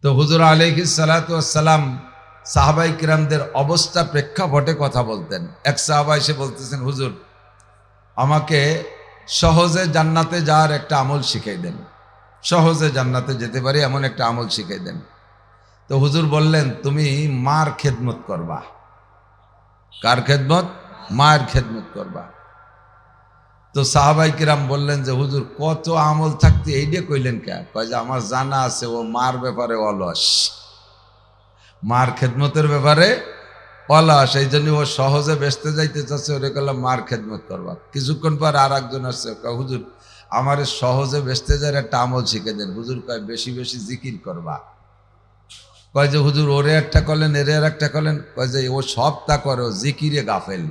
তো হুজুর আলাইহিস সালাতু ওয়াস সালাম সাহাবায়ে কিরামদের অবস্থা প্রেক্ষাপটে কথা বলতেন। এক সাহাবা এসে বলতেছেন, হুজুর আমাকে সহজে জান্নাতে যাওয়ার একটা আমল শিখিয়ে দেন, সহজে জান্নাতে যেতে পারি এমন একটা আমল শিখিয়ে দেন। তো হুজুর বললেন, তুমি মার খেদমত করবা। কার খেদমত? মায়ের খেদমত করবা। তো সাহাবাই কিরাম বললেন যে হুজুর কত আমল থাকতে এইটা কইলেন কে? কয় যে আমার জানা আছে ও মার ব্যাপারে অলস, মার খেদমতের ব্যাপারে অলস, এই জন্য ও সহজে বেসতে যাইতে চাচ্ছে, ওরে করলাম মার খেদমত করবা। কিছুক্ষণ পর আর একজন আসছে, কয় হুজুর আমার সহজে বেসতে যাওয়ার একটা আমল শিখে দেন। হুজুর কয় বেশি বেশি জিকির করবা। কয় যে হুজুর ওরে একটা করলেন, এরে আর একটা করলেন। কয় যে ও সব তা করে, ও জিকিরে গাফেল,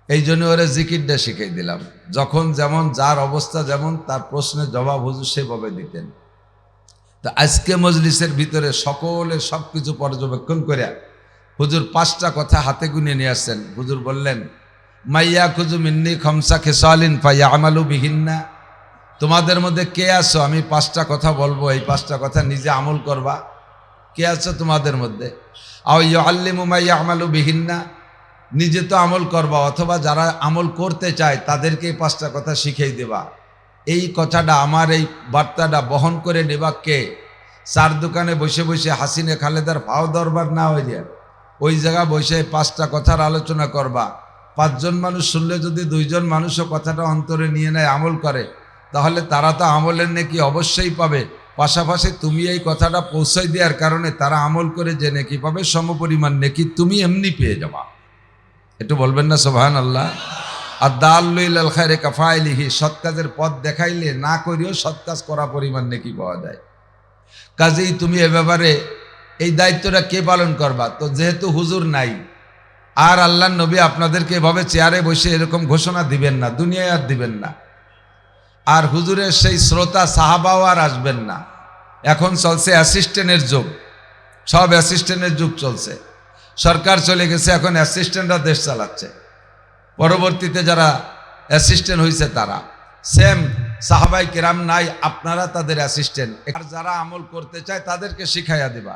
এই জন্য ওরা জিকিরটা শিখিয়ে দিলাম। যখন যেমন যার অবস্থা যেমন তার প্রশ্নের জবাব হুজুর সেভাবে দিতেন। তো আজকে মজলিসের ভিতরে সকলে সবকিছু পর্যবেক্ষণ করে হুজুর 5টা কথা হাতে গুনে নিয়ে আসছেন। হুজুর বললেন, মাইয়া খুজু মিন্নি খমসা খেসালিন ফাইয়া আমালু বিহিন্না। তোমাদের মধ্যে কে আছো আমি 5টা কথা বলবো, এই 5টা কথা নিজে আমল করবা। কে আছো তোমাদের মধ্যে? আও ইউআল্লিমু মাইয়া আমালু বিহিন্না, নিজে তো আমল করবা, অথবা যারা আমল করতে চায় তাদেরকে 5টা কথা শিখিয়ে দেবা। এই কথাটা, আমার এই বার্তাটা বহন করে নেবা কে? চার দোকানে বসে বসে হাসিনে খালেদার ফাও দরবার না হইলে ওই জায়গায় বসে 5টা কথার আলোচনা করবা। 5জন মানুষ শুনলে যদি 2জন মানুষও কথাটা অন্তরে নিয়ে নেয়, আমল করে, তাহলে তারা তো আমলের নেকি অবশ্যই পাবে। পাশাপাশি তুমি এই কথাটা পৌঁছাই দেওয়ার কারণে তারা আমল করে যে নেকি পাবে, সমপরিমাণ নেকি তুমি এমনি পেয়ে যাবা। একটু বলবেন না সুবহানাল্লাহ? আর দাল্লু ইলাল খায়রি কাফাইলিহি, সৎ কাজের পথ দেখাইলে না করিও সৎ কাজ করা পরিমাণ নেকি পাওয়া যায়। কাজেই তুমি এ ব্যাপারে এই দায়িত্বটা কে পালন করবা? তো যেহেতু হুজুর নাই আর আল্লাহর নবী আপনাদেরকে এভাবে চেয়ারে বসে এরকম ঘোষণা দিবেন না, দুনিয়ায় আর দিবেন না। আর হুজুরের সেই শ্রোতা সাহাবাও আর আসবেন না। এখন চলছে অ্যাসিস্ট্যান্টের যুগ, সব অ্যাসিস্ট্যান্টের যুগ চলছে। সরকার চলে গেছে, এখন অ্যাসিস্ট্যান্টরা দেশ চালাচ্ছে। পরবর্তীতে যারা অ্যাসিস্ট্যান্ট হয়েছে তারা সেম সাহাবাই কেরাম নাই, আপনারা তাদের অ্যাসিস্ট্যান্ট। আর যারা আমল করতে চায় তাদেরকে শিখাইয়া দিবা।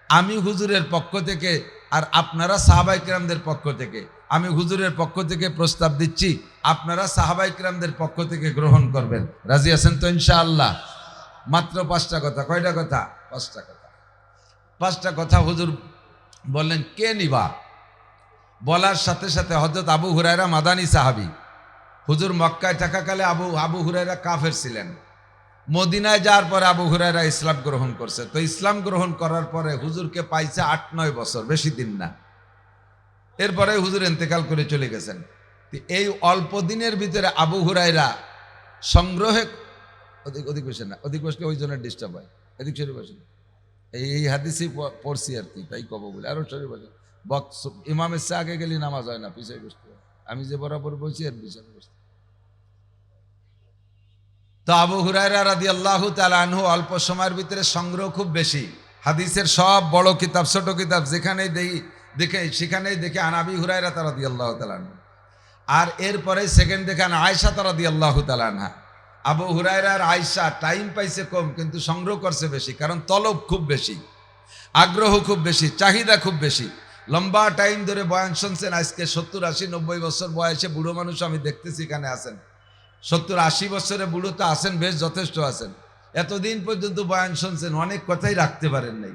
আমি হুজুরের পক্ষ থেকে আর আপনারা সাহাবাই কেরামদের পক্ষ থেকে, আমি হুজুরের পক্ষ থেকে প্রস্তাব দিচ্ছি, আপনারা সাহাবাই কেরামদের পক্ষ থেকে গ্রহণ করবেন। রাজি আছেন তো ইনশাআল্লাহ? মাত্র 5টা কথা। কয়টা কথা? 5টা কথা। 5টা কথা হুজুর বললেন, কে নিবা? বলার সাথে সাথে হযরত আবু হুরায়রা মাদানী সাহাবী, হুজুর মক্কায় থাকাকালে আবু হুরায়রা কাফের ছিলেন। মদিনায় যাওয়ার পরে আবু হুরায়রা ইসলাম গ্রহণ করছে। তো ইসলাম গ্রহণ করার পরে হুজুরকে পাইছে 8-9 বছর, বেশি দিন না। এরপরে হুজুর ইন্তেকাল করে চলে গেছেন। এই অল্প দিনের ভিতরে আবু হুরায়রা সংগ্রহে, অধিক বসে না, অধিক বসলে ওই জন্য ডিস্টার্ব হয়, এদিক সরে বসেন। এই হাদিসই পড়ছি আর কি, তাই কব বলে। আরো সরে বসেন। ইমামের চেয়ে আগে গেলে নামাজ হয় না, পিছিয়ে বসতে হয়। আমি যে বরাবর বলছি এর পিছনে বসতে। তো আবু হুরায়রা রাদিয়াল্লাহু তাআলা আনহু অল্প সময়ের ভিতরে সংগ্রহ খুব বেশি। হাদিসের সব বড় কিতাব ছোট কিতাব যেখানেই দেখে সেখানেই দেখে আন আবি হুরায়রা রাদিয়াল্লাহু তাআলা আনহু। আর এরপরে সেকেন্ড দেখেন আয়েশা রাদিয়াল্লাহু তাআলা আনহা। আবু হুরায়রা আর আয়েশা টাইম পাইছে কম, কিন্তু সংগ্রহ করছে বেশি, কারণ তলব খুব বেশি, আগ্রহ খুব বেশি, চাহিদা খুব বেশি। লম্বা টাইম ধরে বয়ান শুনছেন। আজকে 70, 80, 90 বছর বয়সে বুড়ো মানুষ আমি দেখতেছি এখানে আছেন। 70, 80 বছরে বুড়ো তো আছেন, বেশ যথেষ্ট আছেন। এতদিন পর্যন্ত বয়ান শুনছেন, অনেক কথাই রাখতে পারেন নাই।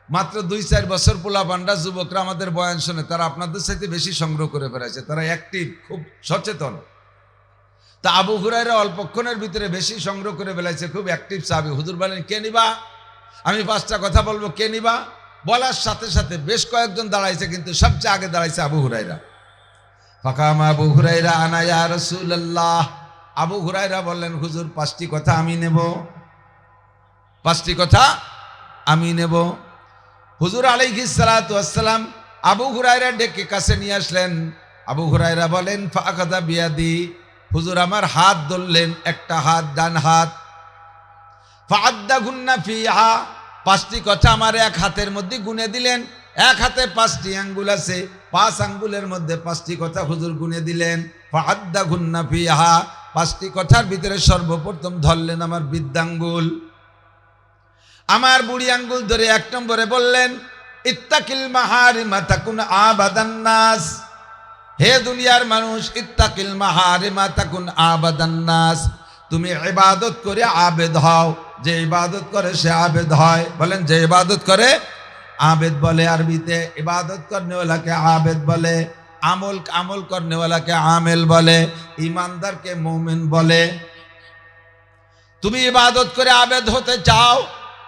মাত্র 2-4 বছর পোলা পান্ডা যুবকরা আমাদের বয়ান শুনে, তারা আপনাদের সাথে বেশি সংগ্রহ করে ফেলেছে, তারা অ্যাক্টিভ, খুব সচেতন। তা আবু হুরায়রা অল্পক্ষণের ভিতরে বেশি সংগ্রহ করে ফেলেছে, খুব অ্যাক্টিভ সাহাবী। হুজুর বলেন, কে নিবা? আমি 5টা কথা বলবো, কে নিবা? বলার সাথে সাথে বেশ কয়েকজন দাঁড়াইছে, কিন্তু সবচেয়ে আগে দাঁড়াইছে আবু হুরায়রা। ফাকামা আবু হুরায়রা, আনা ইয়া রাসূলুল্লাহ। আবু হুরায়রা বললেন, হুজুর 5টি কথা আমি নেব, 5টি কথা আমি নেব। হুজুর আলাইহিস সালাতু ওয়াস সালাম আবু হুরায়রা ডেকে কাছে নিয়ে আসলেন। আবু হুরায়রা বলেন, ফাআখাযা বিয়াদি, হুজুর আমার হাত ধরলেন, একটা হাত, ডান হাত। ফাআদ্দাগুন্না ফিহা, 5টি কথা আমার এক হাতের মধ্যে গুনে দিলেন। এক হাতে 5টি আঙ্গুল আছে, 5 আঙ্গুলের মধ্যে 5টি কথা হুজুর গুনে দিলেন। ফাআদ্দাগুন্না ফিহা, 5টি কথার ভিতরে সর্বপ্রথম ধরলেন আমার বৃদ্ধাঙ্গুল। আমার বুড়ি আঙ্গুল ধরে 1 নম্বরে বললেন, ইত্তাকিল মাহারিমা তাকুন আবাদান নাস। হে দুনিয়ার মানুষ, ইত্তাকিল মাহারিমা তাকুন আবাদান নাস। তুমি ইবাদত করে আবেদ হও। যে ইবাদত করে সে আবেদ হয়। বলেন, যে ইবাদত করে आबेद बोले अरबीते, इबादत करने वाला के आबेद बोले, আমল करने वाला के आमिल बोले, ईमानदार के मोमिन बोले। তুমি ইবাদত করে আবেদ হতে চাও,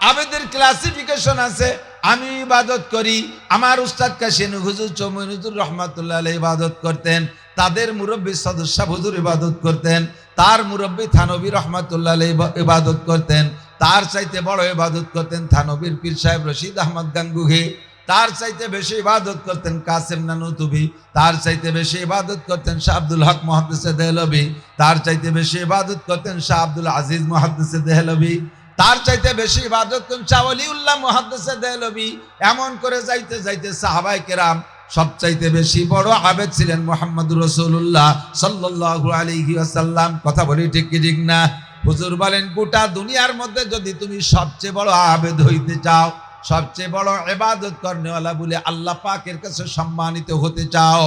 আবেদের ক্লাসিফিকেশন আছে। আমি ইবাদত করি, আমার উস্তাদ কাশিন হুজুর চৌমুন হুজুর রহমাতুল্লাহ আলাইহি ইবাদত করতেন, তাদের মুরব্বী সদস্য হুজুর ইবাদত করতেন, তার মুরব্বী থানবী রহমাতুল্লাহ আলাইহি ইবাদত করতেন, তার চাইতে বড় ইবাদত করতেন থানবীর পীর সাহেব রশিদ আহমদ গাঙ্গুহি, তার চাইতে বেশি ইবাদত করতেন কাসিম নানুতুবি, তার চাইতে বেশি ইবাদত করতেন শাহ আব্দুল হক মুহাদ্দিস দেহলভী, তার চাইতে বেশি ইবাদত করতেন শাহ আব্দুল আজিজ মুহাদ্দিস দেহলভী, তার চাইতে বেশি ইবাদত করতেন শাহ ওলিউল্লাহ মুহাদ্দিস দেহলভী। এমন করে যাইতে যাইতে সাহাবায়ে কেরাম সবচাইতে বেশি বড় আবেদ ছিলেন মুহাম্মদুর রাসূলুল্লাহ সাল্লাল্লাহু আলাইহি ওয়াসাল্লাম। কথা বলি ঠিক কি ঠিক না? হুজুর বলেন, গোটা দুনিয়ার মধ্যে যদি তুমি সবচেয়ে বড় আবেদ হইতে চাও, সবচেয়ে বড় ইবাদত করনেওয়ালা বলে আল্লাহ পাকের কাছে সম্মানিত হতে চাও,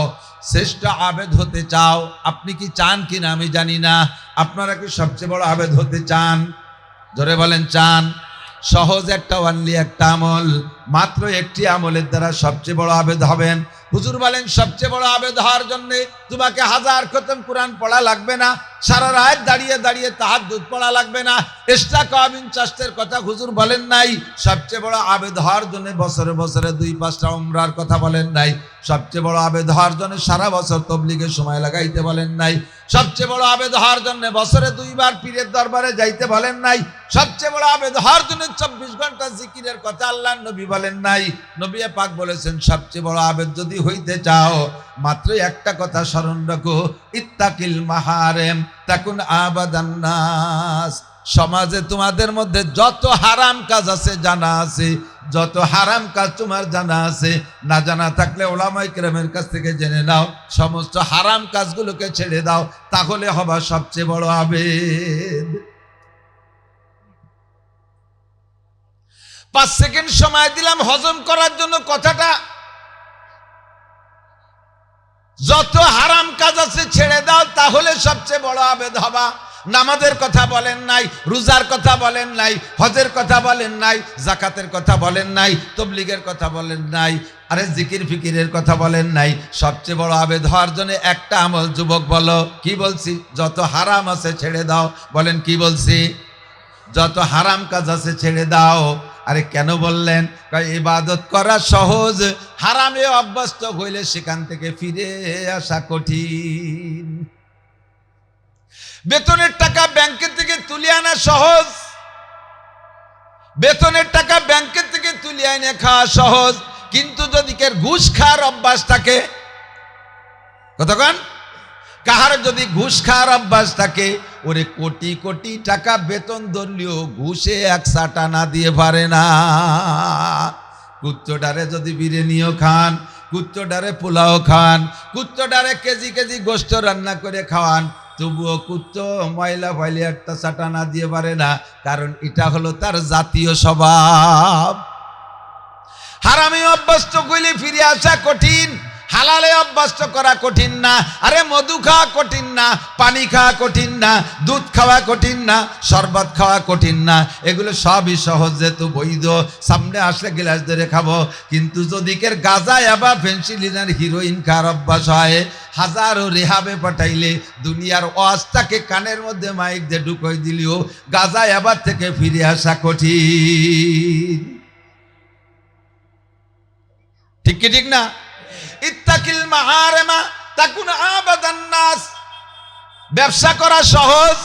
শ্রেষ্ঠ আবেদ হতে চাও, আপনি কি চান কিনা আমি জানি না, আপনারা কি সবচেয়ে বড় আবেদ হতে চান? জোরে বলেন, চান? সহজ একটা ওয়ানলি একটা আমল, মাত্র একটি আমলের দ্বারা সবচেয়ে বড় আবেদ হবেন। হুজুর বলেন, সবচেয়ে বড় আবেদ হওয়ার জন্য তোমাকে 1000 খতম কোরআন পড়া লাগবে না, সারা রাত দাঁড়িয়ে দাঁড়িয়ে তাহাজ্জুদ পড়া লাগবে না, এক্সট্রা কামিন চাষের কথা হুজুর বলেন নাই। সবচেয়ে বড় আবেদ হওয়ার জন্য বছরে বছরে 2-5টা উমরার কথা বলেন নাই। সবচেয়ে বড় আবেদ হওয়ার জন্য সারা বছর তবলিগের সময় লাগাইতে বলেন নাই। সবচেয়ে বড় আবেদ হওয়ার জন্য বছরে 2 বার পীরের দরবারে যাইতে বলেন নাই। সবচেয়ে বড় আবেদ হওয়ার জন্য 24 ঘন্টা জিকিরের কথা আল্লাহর নবী বলেন নাই। নবী পাক বলেছেন, সবচেয়ে বড় আবেদ যদি হইতে চাও মাত্র একটা কথা স্মরণ রাখো, ইত্তাকিল মাহারিম তাকুন আবাদান নাস। সমাজে তোমাদের মধ্যে যত হারাম কাজ আছে জানা আছে, যত হারাম কাজ তোমার জানা আছে, না জানা থাকলে উলামায়ে কেরামের কাছ থেকে জেনে নাও, সমস্ত হারাম কাজগুলোকে ছেড়ে দাও, তাহলে হবা সবচেয়ে বড় আবেদ। 5 সেকেন্ড সময় দিলাম হজম করার জন্য কথাটা। যত হারাম কাজ আছে ছেড়ে দাও, তাহলে সবচেয়ে বড় আবেদ হবা। নামাজের কথা বলেন নাই, রোজার কথা বলেন নাই, হজের কথা বলেন নাই, যাকাতের কথা বলেন নাই, তবলিগের কথা বলেন নাই, আরে জিকির ফিকিরের কথা বলেন নাই। সবচেয়ে বড় আবেদ হওয়ার জন্য একটা আমল, যুবক বলো কি বলছি? যত হারাম আছে ছেড়ে দাও। বলেন কি বলছি? যত হারাম কাজ আছে ছেড়ে দাও। আরে কেন বললেন? ইবাদত করা সহজ, হারামে অভ্যস্ত হইলে সেখান থেকে ফিরে আসা কঠিন। বেতনের টাকা ব্যাংকের থেকে তুলে আনা সহজ, বেতনের টাকা ব্যাংকের থেকে তুলে এনে খাওয়া সহজ, কিন্তু যদি কেউ ঘুষ খাওয়ার অভ্যাস থাকে, কতক্ষণ কাহার যদি ঘুষ খাওয়ার অভ্যাস থাকে, ওরে কোটি কোটি টাকা বেতন ধরলেও ঘুষে 1 টানা দিয়ে পারে না। কুত্তোডারে যদি বিরিয়ানিও খান, কুত্তোডারে পোলাও খান, কুত্তোডারে কেজি কেজি গোস্ত রান্না করে খাওয়ান, তবুও কুত্তো ময়লা ফাইলে 1 টানা দিয়ে পারে না, কারণ এটা হলো তার জাতীয় স্বভাব। হারামে অভ্যস্ত হইলে ফিরে আসা কঠিন, হালালে অভ্যস্ত করা কঠিন না। আরে মধু খাওয়া কঠিন না, পানি খাওয়া কঠিন না, দুধ খাওয়া কঠিন না, শরবত খাওয়া কঠিন না, এগুলো সবই সহজ, যেহেতু বৈধ, সামনে আসলে গ্লাস ধরে খাবো। কিন্তু যদি কের গাঁজা বা পেন্সিলিন আর হিরোইন খাওয়ার অভ্যাস হয়, হাজারো রেহাবে পাঠাইলে দুনিয়ার ওয়াজটাকে কানের মধ্যে মাইক দিয়ে ঢুকাই দিলেও গাঁজা এবার থেকে ফিরে আসা কঠিন। ঠিক কি ঠিক না? ইত্তাকিল মাহারিমা তাকুন আবাদান নাস। ব্যবসা করা সহজ,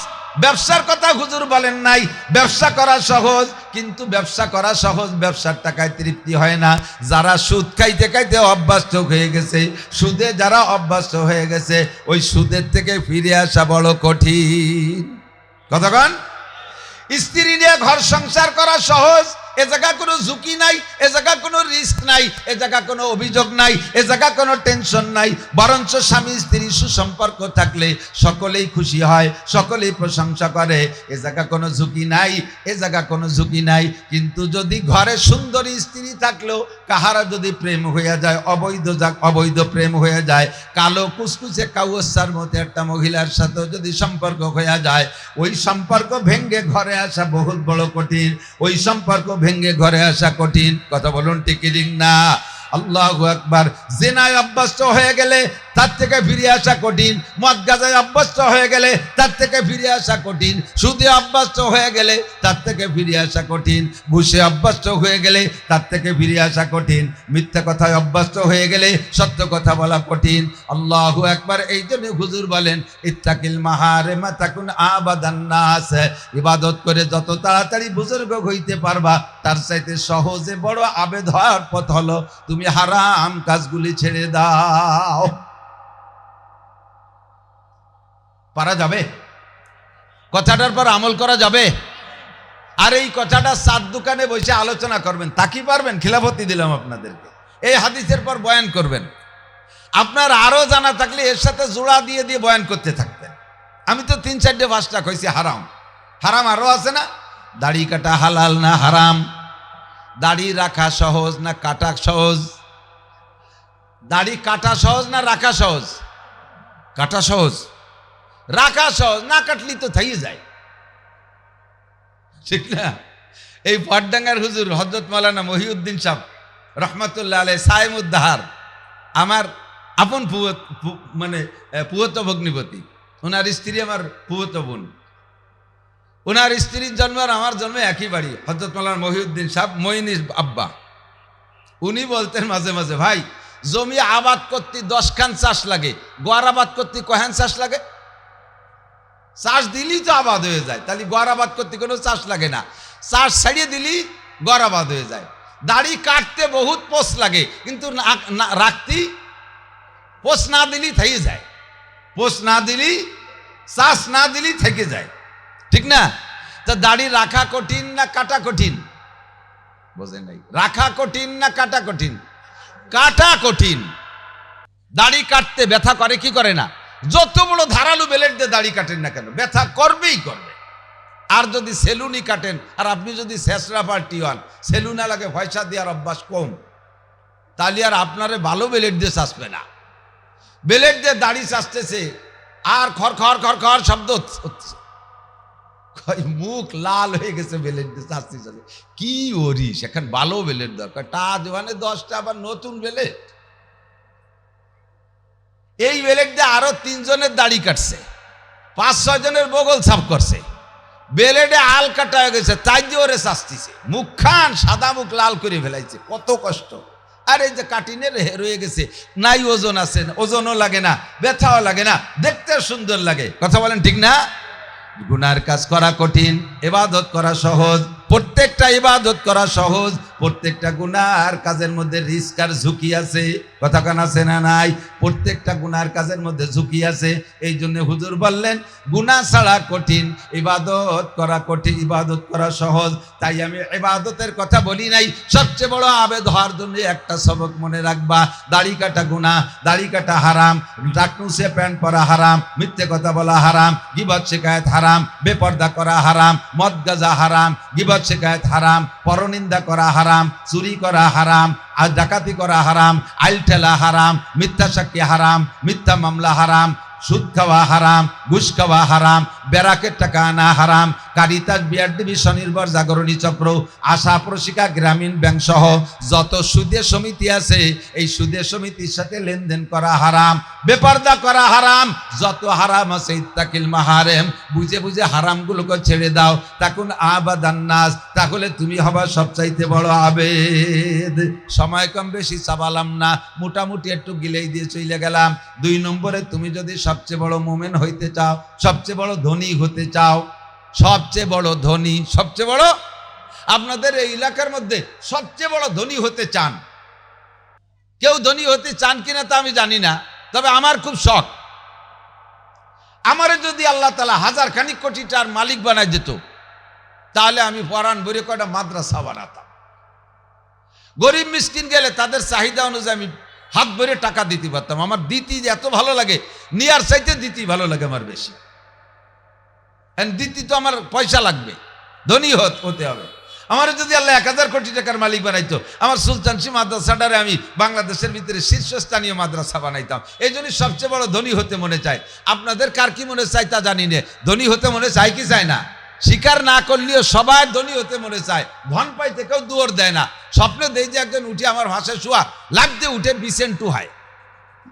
ব্যবসার কথা হুজুর বলেন নাই। ব্যবসা করা সহজ, কিন্তু ব্যবসা করা সহজ, ব্যবসার টাকায় তৃপ্তি হয় না। যারা সুদ খাইতে খাইতে অভ্যস্ত হয়ে গেছে, সুদে যারা অভ্যস্ত হয়ে গেছে, ওই সুদের থেকে ফিরে আসা বড় কঠিন। কতক্ষণ? স্ত্রী নিয়ে ঘর সংসার করা সহজ, এ জায়গা কোনো ঝুঁকি নাই, এ জায়গা কোনো রিস্ক নাই, এ জায়গা কোনো অভিযোগ নাই, এ জায়গা কোনো টেনশন নাই। বরঞ্চ স্বামী স্ত্রী সুসম্পর্ক থাকলে সকলেই খুশি হয়, সকলেই প্রশংসা করে। এ জায়গা কোনো ঝুঁকি নাই, এ জায়গা কোনো ঝুঁকি নাই। কিন্তু যদি ঘরে সুন্দরী স্ত্রী থাকলেও কাহারা যদি প্রেম হয়ে যায়, অবৈধ প্রেম হয়ে যায়, কালো কুসকুসে কাউসার মতো একটা মহিলার সাথে যদি সম্পর্ক হয়ে যায়, ওই সম্পর্ক ভেঙ্গে ঘরে আসা বহুত বড় কঠিন। ওই সম্পর্ক ভেঙ্গে ঘরে আসা কঠিন। কথা বলুন ঠিক কি না? আল্লাহু আকবার। জিনায় অভ্যস্ত হয়ে গেলে তার থেকে ফিরে আসা কঠিন। মদ গাঁজায় অভ্যস্ত হয়ে গেলে তার থেকে ফিরে আসা কঠিন। সুদে অভ্যস্ত হয়ে গেলে তার থেকে ফিরে আসা কঠিন। ঘুষে অভ্যস্ত হয়ে গেলে তার থেকে ফিরে আসা কঠিন। মিথ্যা কথায় অভ্যস্ত হয়ে গেলে সত্য কথা বলা কঠিন। আল্লাহু আকবার। এই জন্য হুজুর বলেন, ইত্তাকিল মাহারিমা তাকুন আবাদান নাস। ইবাদত করে যত তাড়াতাড়ি বুজুর্গ হইতে পারবা, তার চাইতে সহজে বড় আবেদ হওয়ার পথ হলো তুমি হারাম কাজগুলি ছেড়ে দাও। পারা যাবে? কথাটার পর আমল করা যাবে? আর এই কথাটা চার দোকানে বসে আলোচনা করবেন, তা কি পারবেন? খিলাফতি দিলাম আপনাদেরকে। এই হাদিসের পর বয়ান করবেন। আপনার আরো জানা থাকলে এর সাথে জোড়া দিয়ে দিয়ে বয়ান করতে থাকতেন। আমি তো 3-4-5টা কইছি হারাম। হারাম আরো আছে না? দাড়ি কাটা হালাল না হারাম? দাড়ি রাখা সহজ না কাটা সহজ? দাড়ি কাটা সহজ না রাখা সহজ? কাটা সহজ। রাখা সহজ, না কাটলি তো থাই যায়, ঠিক না? এই পাটডাঙ্গার হুজুর হযরত মাওলানা মহিউদ্দিন সাহেব রহমাতুল্লাহ আলাইহি সাইমুদ্দাহার, আমার আপন পুয়ত ভগ্নিপতি। ওনার স্ত্রী আমার পুয়ত বোন। ওনার স্ত্রীর জন্ম আর আমার জন্মে একই বাড়ি। হযরত মাওলানা মহিউদ্দিন সাহেব মঈনের আব্বা। উনি বলতেন মাঝে মাঝে, ভাই জমি আবাদ করতে 10 খান চাষ লাগে, গোয়ার আবাদ করতে কয়খান চাষ লাগে? চাষ দিলেই তো আবাদ হয়ে যায়, তাহলে গোয়ার আবাদ করতে কোনো চাষ লাগে না। চাষ ছাড়িয়ে দিলেই গোয়ার আবাদ হয়ে যায়। দাড়ি কাটতে বহুত পোষ লাগে, কিন্তু রাখতে পোষ না দিলেই থেকে যায়। পোষ না দিলেই, চাষ না দিলেই থেকে যায়, ঠিক না? তা দাড়ি রাখা কঠিন না কাটা কঠিন? বোঝেন নাই? রাখা কঠিন না কাটা কঠিন? কাটা কঠিন। দাড়ি কাটতে ব্যথা করে কি করে না? যত বড় ধারালো ব্লেড দিয়ে দাড়ি কাটেন না কেন, ব্যথা করবেই করবে। আর যদি সেলুনি কাটেন, আর আপনি যদি শেষরা পার্টি হন, সেলুনা লাগে পয়সা দেওয়ার অভ্যাস কম, তাহলে আর আপনারে ভালো ব্লেড দিয়ে চাষবে না। ব্লেড দিয়ে দাড়ি চাষতেছে আর খর খর খর খর শব্দ হচ্ছে, মুখ লাল হয়ে গেছে ব্লেড দিয়ে চাষতেছে। কি ওরি, সেখানে ভালো ব্লেড দরকার। টা দোকানে 10টা আবার নতুন ব্লেড। এই ব্লেড দিয়ে আরো 3 জনের দাড়ি কাটছে, 5-6 জনের বগল সাফ করছে। ব্লেডে আল কাটা হয়ে গেছে, তাই দিয়ে ওরে চাষতেছে। মুখ খান সাদা, মুখ লাল করে ফেলাইছে। কত কষ্ট। আর এই যে কাটিনের রয়ে গেছে, নাই ওজন আছে, ওজনও লাগে না, ব্যথাও লাগে না, দেখতে সুন্দর লাগে। কথা বলেন ঠিক না? গুনার কাজ করা কঠিন, ইবাদত করা সহজ। প্রত্যেকটা ইবাদত করা সহজ, প্রত্যেকটা গুনার কাজের মধ্যে রিস্ক আর ঝুঁকি আছে। কথা কান আছে না নাই? প্রত্যেকটা গুনার কাজের মধ্যে ঝুঁকি আছে। এই জন্য হুজুর বললেন, গুনাহ ছাড়া কঠিন, ইবাদত করা কঠিন, ইবাদত করা সহজ। তাই আমি ইবাদতের কথা বলি নাই। সবচেয়ে বড় আবেদ হওয়ার জন্য একটা সবক মনে রাখবা, দাড়ি কাটা গুনাহ, দাড়ি কাটা হারাম, টাকনুসে প্যান্ট পরা হারাম, মিথ্যে কথা বলা হারাম, গীবত শিকায়েত হারাম, বেপর্দা করা হারাম, মদ গাঁজা হারাম, গীবত শিকায়েত হারাম, পরনিন্দা করা হারাম, চুরি করা হারাম, আর ডাকাতি করা হারাম, আইল ঠেলা হারাম, মিথ্যা সাক্ষী হারাম, মিথ্যা মামলা হারাম, সুদ খাওয়া হারাম, ঘুষ খাওয়া হারাম, বেরাকের টাকা আনা হারাম, কারিতাস বিআরডিবি স্বনির্ভর জাগরণী চক্র, আশা প্রশিকা গ্রামীণ ব্যাংক সহ যত সুদে সমিতি আছে, এই সুদে সমিতির সাথে লেনদেন করা হারাম, বেপরদা করা হারাম। যত হারাম আছে, ইত্তাকিল মাহারিম, বুঝে বুঝে হারামগুলোকে ছেড়ে দাও। তাকুন আবাদান নাস, তাহলে তুমি হবা সবচাইতে বড় আবেদ। সময় কম বেশি চাবালাম না, মোটামুটি একটু গিলেই দিয়ে চলে গেলাম। 2 নম্বরে, তুমি যদি সবচেয়ে বড় মোমেন হইতে চাও, সবচেয়ে বড় ধনী হতে চাও, সবচেয়ে বড় ধনী, সবচেয়ে বড়, আপনাদের এই এলাকার মধ্যে সবচেয়ে বড় ধনী হতে চান, কেউ ধনী হতে চান কিনা তা আমি জানি না, তবে আমার খুব শখ। আমারে যদি আল্লাহ তাআলা 1000 খানিক কোটি টাকার মালিক বানায় যেত, তাহলে আমি পরাণ ভরে কয়টা মাদ্রাসা বানাতাম। গরিব মিসকিন গেলে তাদের চাহিদা অনুযায়ী আমি হাত ভরে টাকা দিতে পারতাম। আমার দিতে এত ভালো লাগে, নিয়ার চাইতে দিতেই ভালো লাগে আমার বেশি। দিতে তো আমার পয়সা লাগবে, ধনী হতে হবে। আমার যদি আল্লাহ 1000 কোটি টাকার মালিক বানাইতো, আমার সুলতানশি মাদ্রাসাটারে আমি বাংলাদেশের ভিতরে শীর্ষস্থানীয় মাদ্রাসা বানাইতাম। এই জন্য সবচেয়ে বড় ধনী হতে মনে চায়। আপনাদের কার কি মনে চায় তা জানি না, ধনী হতে মনে চায় কি চায় না? স্বীকার না করলেও সবাই ধনী হতে মনে চায়। ধন পাইতে কেউ দুয়ার দেয় না। স্বপ্নে দেই যে একজন উঠে আমার ভাষায় শোয়া লাভ দিয়ে উঠে বিছেন টু হয়,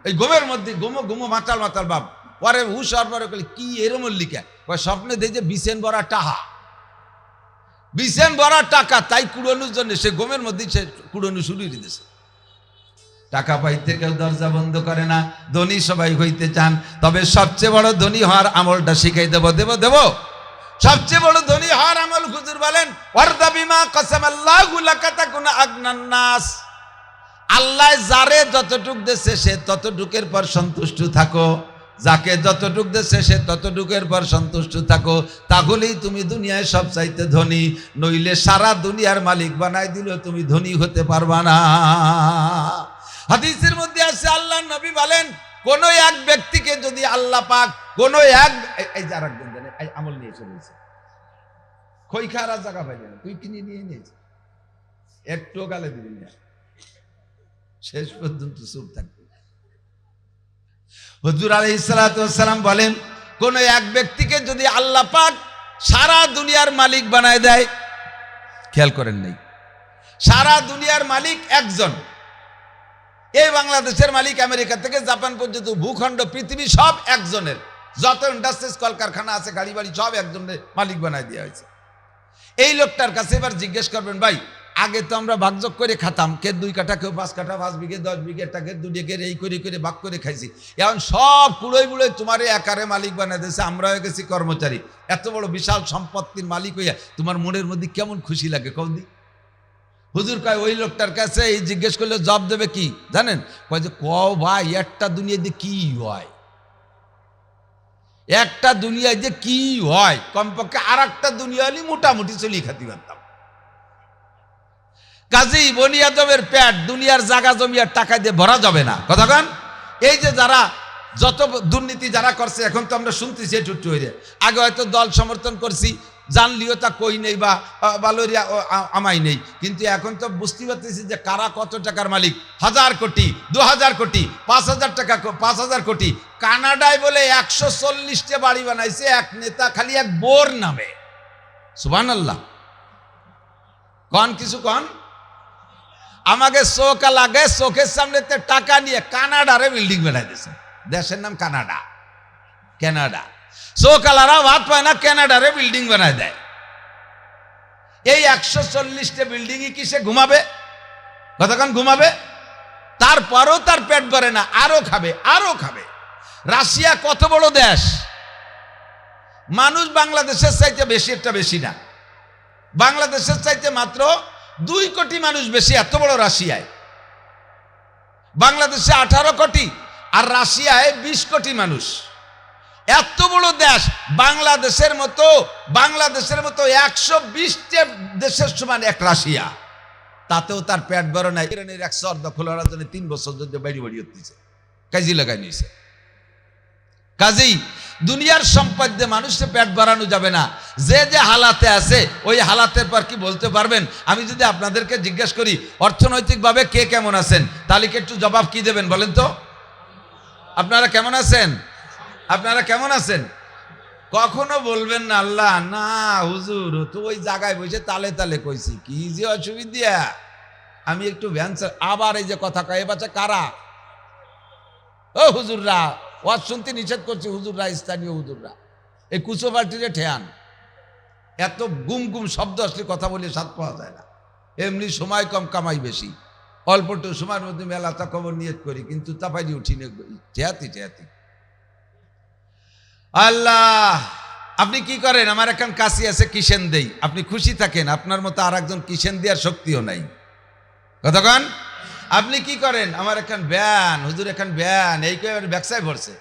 এই গোমের মধ্যে গুমো গুমো মাতাল মাতাল বাপ। পরে হুশ হওয়ার পরে কি এরম লিখা, স্বপ্নে দেই যে বিছেন ভরা টাহা, বিছেন ভরা টাকা, তাই কুড়ানোর জন্য সে গোমের মধ্যে সে কুড়ানো শুরু দিয়েছে। টাকা পাইতে কেউ দরজা বন্ধ করে না, ধনী সবাই হইতে চান। তবে সবচেয়ে বড় ধনী হওয়ার আমলটা শিখাই দেব। সবচেয়ে বড় ধনী হওয়ার আমল হুজুর বলেন, ওয়ারদা বিমা কাসামাল্লাহু লাকা তাকুনা আগনান নাস। আল্লাহ যারে যতটুক দেশে সে ততটুকের পর সন্তুষ্ট থাকো, যাকে যতটুক দেশে সে ততটুকের পর সন্তুষ্ট থাকো, তাহলেই তুমি দুনিয়ায় সব চাইতে ধনী। নইলে সারা দুনিয়ার মালিক বানাই দিলেও তুমি ধনী হতে পারবা না। হাদিসের মধ্যে আছে আল্লাহর নবী বলেন, কোন এক ব্যক্তিকে যদি আল্লাহ পাক কোন এক এই যারা আমল নিয়ে চলেছে, খই খাওয়ার জায়গা পাইলে না, তুই কিনে নিয়ে নিয়েছিস, একটু গালে দিবি না, শেষ পর্যন্ত চুপ থাকবে। হুজুর আলাইহিস সালাতু ওয়াস সালাম বলেন, কোন এক ব্যক্তিকে যদি আল্লাহ পাক সারা দুনিয়ার মালিক বানায় দেয়, খেয়াল করেন নাই, সারা দুনিয়ার মালিক একজন। এই বাংলাদেশের মালিক আমেরিকা থেকে জাপান পর্যন্ত ভূখণ্ড পৃথিবী সব একজনের। যত ইন্ডাস্ট্রিজ কলকারখানা আছে, গাড়ি বাড়ি সব একজনের মালিক বানায় দেওয়া হয়েছে। এই লোকটার কাছে এবার জিজ্ঞেস করবেন, ভাই আগে তো আমরা ভাগযোগ করে খাতাম, কে 2 কাঠা, কেউ 5 কাঠা, 5 বিঘে, 10 বিঘে, টাকে 2 বিঘে, এই করে ভাগ করে খাইছি। এখন সব কুড়োই বুড়োই তোমার একারে মালিক বানায় দিয়েছে, আমরা হয়ে গেছি কর্মচারী। এত বড় বিশাল সম্পত্তির মালিক হইয়া তোমার মনের মধ্যে কেমন খুশি লাগে কৌদি? হুজুর কয় ওই লোকটার কাছে এই জিজ্ঞেস করলে জবাব দেবে কি জানেন? কয় যে ভাই একটা দুনিয়াতে কি হয়, একটা দুনিয়ায় যে কি হয়, কমপক্ষে আর একটা দুনিয়া হলে মোটামুটি চলিয়ে খাতি পারতাম। কাজী বনি আদমের পেট দুনিয়ার জায়গা জমি আর টাকা দিয়ে ভরা যাবে না। কথাকান এই যে যারা যত দুর্নীতি যারা করছে, এখন তো আমরা শুনতেছি একটু হইরে, আগে হয়তো দল সমর্থন করছি, জানলিও তা কই নেই বা বালরিয়া আমাই নেই, কিন্তু এখন তো বুঝতে পারতেছি যে কারা কত টাকার মালিক। 1000 কোটি, 2000 কোটি, 5000 টাকা, 5000 কোটি। কানাডায় বলে 140টা বাড়ি বানাইছে এক নেতা, খালি এক বোর নামে। সুবহানাল্লাহ। কন কিছু কন, আমাকে চোখ লাগে, চোখের সামনে টাকা নিয়ে কানাডারে বিল্ডিং বানাই দিয়েছে। দেশের নাম কানাডা, কানাডা। চোখালারা ভাত পায় না, কানাডারে বিল্ডিং বানায় দেয়। এই 140টা বিল্ডিং কি সে ঘুমাবে? কতক্ষণ ঘুমাবে? তারপরও তার পেট ভরে না, আরো খাবে, আরো খাবে। রাশিয়া কত বড় দেশ, মানুষ বাংলাদেশের চাইতে বেশি, একটা বেশি না, বাংলাদেশের চাইতে মাত্র 2 কোটি মানুষ বেশি। এত বড় রাশিয়ায়, বাংলাদেশে 18 কোটি আর রাশিয়ায় 20 কোটি মানুষ। এত বড় দেশ, বাংলাদেশের মতো 120টা দেশের সমান এক রাশিয়া, তাতেও তার পেট ভরে নাই। ইরানের 100 দখল হওয়ার জন্য 3 বছর ধরে বাড়ি হচ্ছে, কাজী লাগাই নিয়েছে। কাজেই দুনিয়ার সম্পদ দিয়ে মানুষের পেট বাড়ানো যাবে না। যে যে হালাতে আছে ওই হালাতের পর কি বলতে পারবেন? আমি যদি আপনাদেরকে জিজ্ঞেস করি অর্থনৈতিকভাবে কে কেমন আছেন, তাহলে কি একটু জবাব কি দেবেন বলেন তো? আপনারা কেমন আছেন? আপনারা কেমন আছেন? কখনো বলবেন না আল্লাহ না হুজুর তো ওই জায়গায় বসে তালে তালে কইছি, কি যে অসুবিধা, আমি একটু ভ্যান্সার। আবার এই যে কথা কয়ে বাচ্চা কারা? ও হুজুররা, ওয়াজ শুনতে নিষেধ করছে হুজুররা, স্থানীয় হুজুররা, এই কুচো পাল্টিরে ঠেয়ান। এত গুম গুম শব্দ আসলে কথা বলে স্বাদ পাওয়া যায় না। এমনি সময় কম, কামাই বেশি, অল্পটু সময়ের মধ্যে মেলাটা খবর নিয়ত করি, কিন্তু তাপাইনি উঠিনি ঠেয়াতি ঠেয়াতি। আল্লাহ, আপনি কি করেন? আমার এখন কাশি আছে, কিসেন দেই, আপনি খুশি থাকেন। আপনার মতো আর একজন কিসেন দেওয়ার শক্তিও নাই। কতক্ষণ আপনি কি করেন? আমার এখন ব্যান হুজুর, এখন ব্যান, এই ব্যবসায় ভরছে।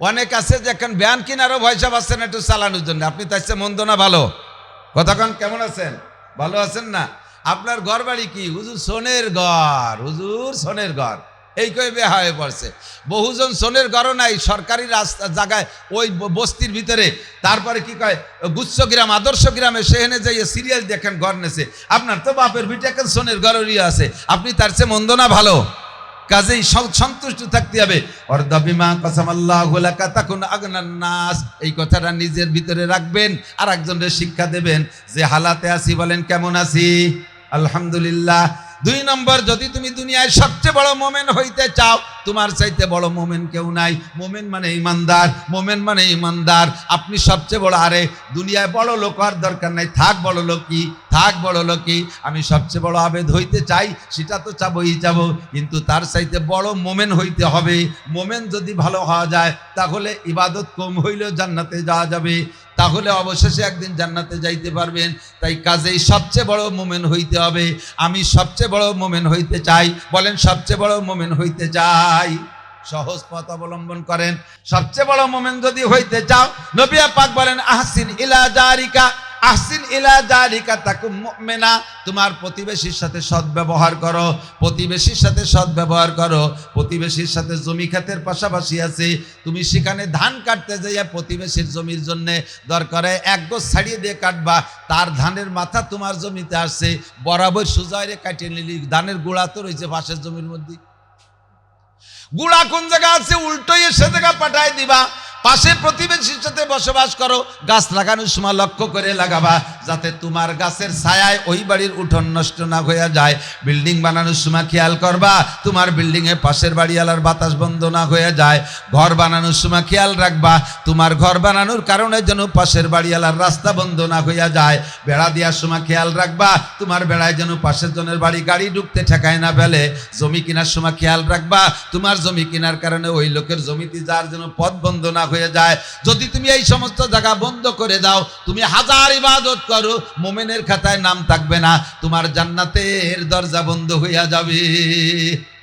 অনেক আছে যে এখন ব্যান কিনারও পয়সা পাচ্ছেন একটু চালানোর জন্য। আপনি তাইছে মন্দ না ভালো? কতক্ষণ কেমন আছেন? ভালো আছেন না? আপনার ঘর বাড়ি কি? হুজুর সোনের ঘর, হুজুর সোনের ঘর, এই কয়ে বেহা হয়ে পড়ছে। বহুজন সোনের ঘরও নাই সরকারি রাস্তা জায়গায় ওই বস্তির ভিতরে। তারপরে কি কয় গুচ্ছ গ্রাম, আদর্শ গ্রামে সেখানে যাইয়ে সিরিয়াল দেখেন ঘর নেছে। আপনার তো বাপের ভিটে এখন সোনের ঘরেরই আছে, আপনি তার চেয়ে মন্দ না ভালো? কাজেই সন্তুষ্ট থাকতে হবে। অর্দাবিমা কাসামাল্লাহু লাকা তাকুন আগনান নাস, এই কথাটা নিজের ভিতরে রাখবেন আর একজনের শিক্ষা দেবেন। যে হালাতে আছি বলেন কেমন আছি? আলহামদুলিল্লাহ। 2 নম্বর, যদি তুমি দুনিয়ায় সবচেয়ে বড় মোমেন হইতে চাও, তোমার চাইতে বড় মোমেন কেউ নাই। মোমেন মানে ইমানদার, মোমেন মানে ইমানদার। আপনি সবচেয়ে বড়। আরে দুনিয়ায় বড় লোক হওয়ার দরকার নাই, থাক বড় লোকই, থাক বড় লোকই। আমি সবচেয়ে বড় আবেদ হইতে চাই, সেটা তো চাবই চাবো, কিন্তু তার চাইতে বড় মোমেন হইতে হবে। মোমেন যদি ভালো হওয়া যায় তাহলে ইবাদত কম হইলেও জান্নাতে যাওয়া যাবে, তাহলে অবশেষে একদিন জান্নাতে যাইতে পারবেন। তাই কাজেই সবচেয়ে বড় মোমেন হইতে হবে। আমি সবচেয়ে বড় মোমেন হইতে চাই, বলেন সবচেয়ে বড় মোমেন হইতে চাই। সহজ পথ অবলম্বন করেন। সবচেয়ে বড় মোমেন যদি হইতে চাও, নবী পাক বলেন আহসিন ইলা জারিকা, আহসিন ইলা জারিকা তাকুম মুমিনা। তোমার প্রতিবেশীর সাথে সদ্ব্যবহার করো, প্রতিবেশীর সাথে সদ্ব্যবহার করো। প্রতিবেশীর সাথে জমি ক্ষেতের পাশাপাশি আছে, তুমি সেখানে ধান কাটতে যাইয়া প্রতিবেশীর জমির জন্য দরকারে এক গোছ ছাড়িয়ে দিয়ে কাটবা, তার ধানের মাথা তোমার জমিতে আসছে, বরাবর সুজাইরে কাটিয়ে নিলি, ধানের গুঁড়া তো রয়েছে পাশের জমির মধ্যে। গুড়া কোন জায়গা আছে উল্টোই সে জায়গা পাঠায় দিবা। পাশে প্রতিবেশীর সাথে বসবাস করো। গাছ লাগানোর সময় লক্ষ্য করে লাগাবা, যাতে তোমার গাছের ছায়ায় ওই বাড়ির উঠোন নষ্ট না হয়ে যায়। বিল্ডিং বানানোর সময় খেয়াল করবা, তোমার বিল্ডিংয়ে পাশের বাড়িওয়ালার বাতাস বন্ধ না হয়ে যায়। ঘর বানানোর সময় খেয়াল রাখবা, তোমার ঘর বানানোর কারণে যেন পাশের বাড়িওয়ালার রাস্তা বন্ধ না হইয়া যায়। বেড়া দেওয়ার সময় খেয়াল রাখবা, তোমার বেড়ায় যেন পাশের জনের বাড়ি গাড়ি ঢুকতে ঠেকায় না ফেলে। জমি কেনার সময় খেয়াল রাখবা, তোমার জমি কেনার কারণে ওই লোকের জমিতে যার যেন পথ বন্ধ না হয়ে যায়। যদি তুমি এই সমস্ত জায়গা বন্ধ করে দাও, তুমি হাজার ইবাদত করো, মোমেনের খাতায় নাম থাকবে না, তোমার জান্নাতের দরজা বন্ধ হইয়া যাবে।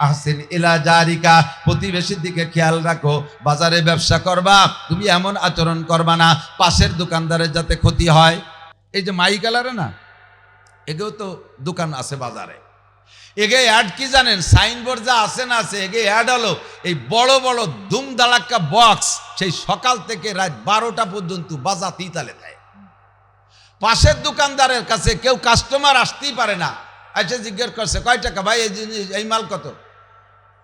আহসিন ইলা জারিকা, প্রতিবেশীর দিকে খেয়াল রাখো। বাজারে ব্যবসা করবা, তুমি এমন আচরণ করবা না পাশের দোকানদারের যাতে ক্ষতি হয়। এই যে মাইকালারে না, এগেও তো দোকান আছে বাজারে, এগে অ্যাড কি জানেন? সাইনবোর্ড যা আছে না আছে, এগে অ্যাড হলো এই বড় বড় ধুমধালাক্কা বক্স, সেই সকাল থেকে রাত 12টা পর্যন্ত বাজাতেই তালে দেয়। পাশের দোকানদারের কাছে কেউ কাস্টমার আসতেই পারে না। আচ্ছা জিজ্ঞেস করছে কয় টাকা ভাই এই জিনিস, এই মাল কত?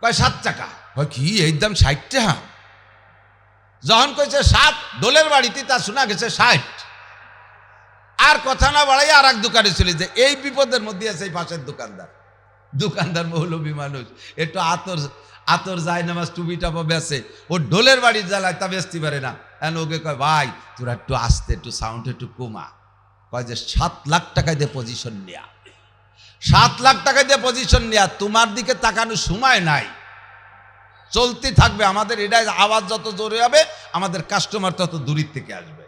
কয় 7 টাকা। কয় কি এই দাম? 60 টাকা। যখন কইছে 7, দোলের বাড়িতে তা শোনা গেছে 60। আর কথা না বাড়াই আর এক দোকানে চলে যায়। এই বিপদের মধ্যে আছে এই পাশের দোকানদার। দোকানদার মৌলবী মানুষ, একটু আতর যায় নামাজ টুপি টাপা বেচে, ও ঢোলের বাড়ির জ্বালায় তা বেচতে পারে না। এখন ওকে কয় ভাই তোরা একটু আস্তে, একটু সাউন্ড একটু কমা। কয় যে 7 লাখ টাকা দিয়ে পজিশন নেয়া, 7 লাখ টাকা দিয়ে পজিশন নেয়া, তোমার দিকে তাকানোর সময় নাই, চলতে থাকবে। আমাদের এটাই আওয়াজ যত জোরে হবে আমাদের কাস্টমার তত দূরের থেকে আসবে।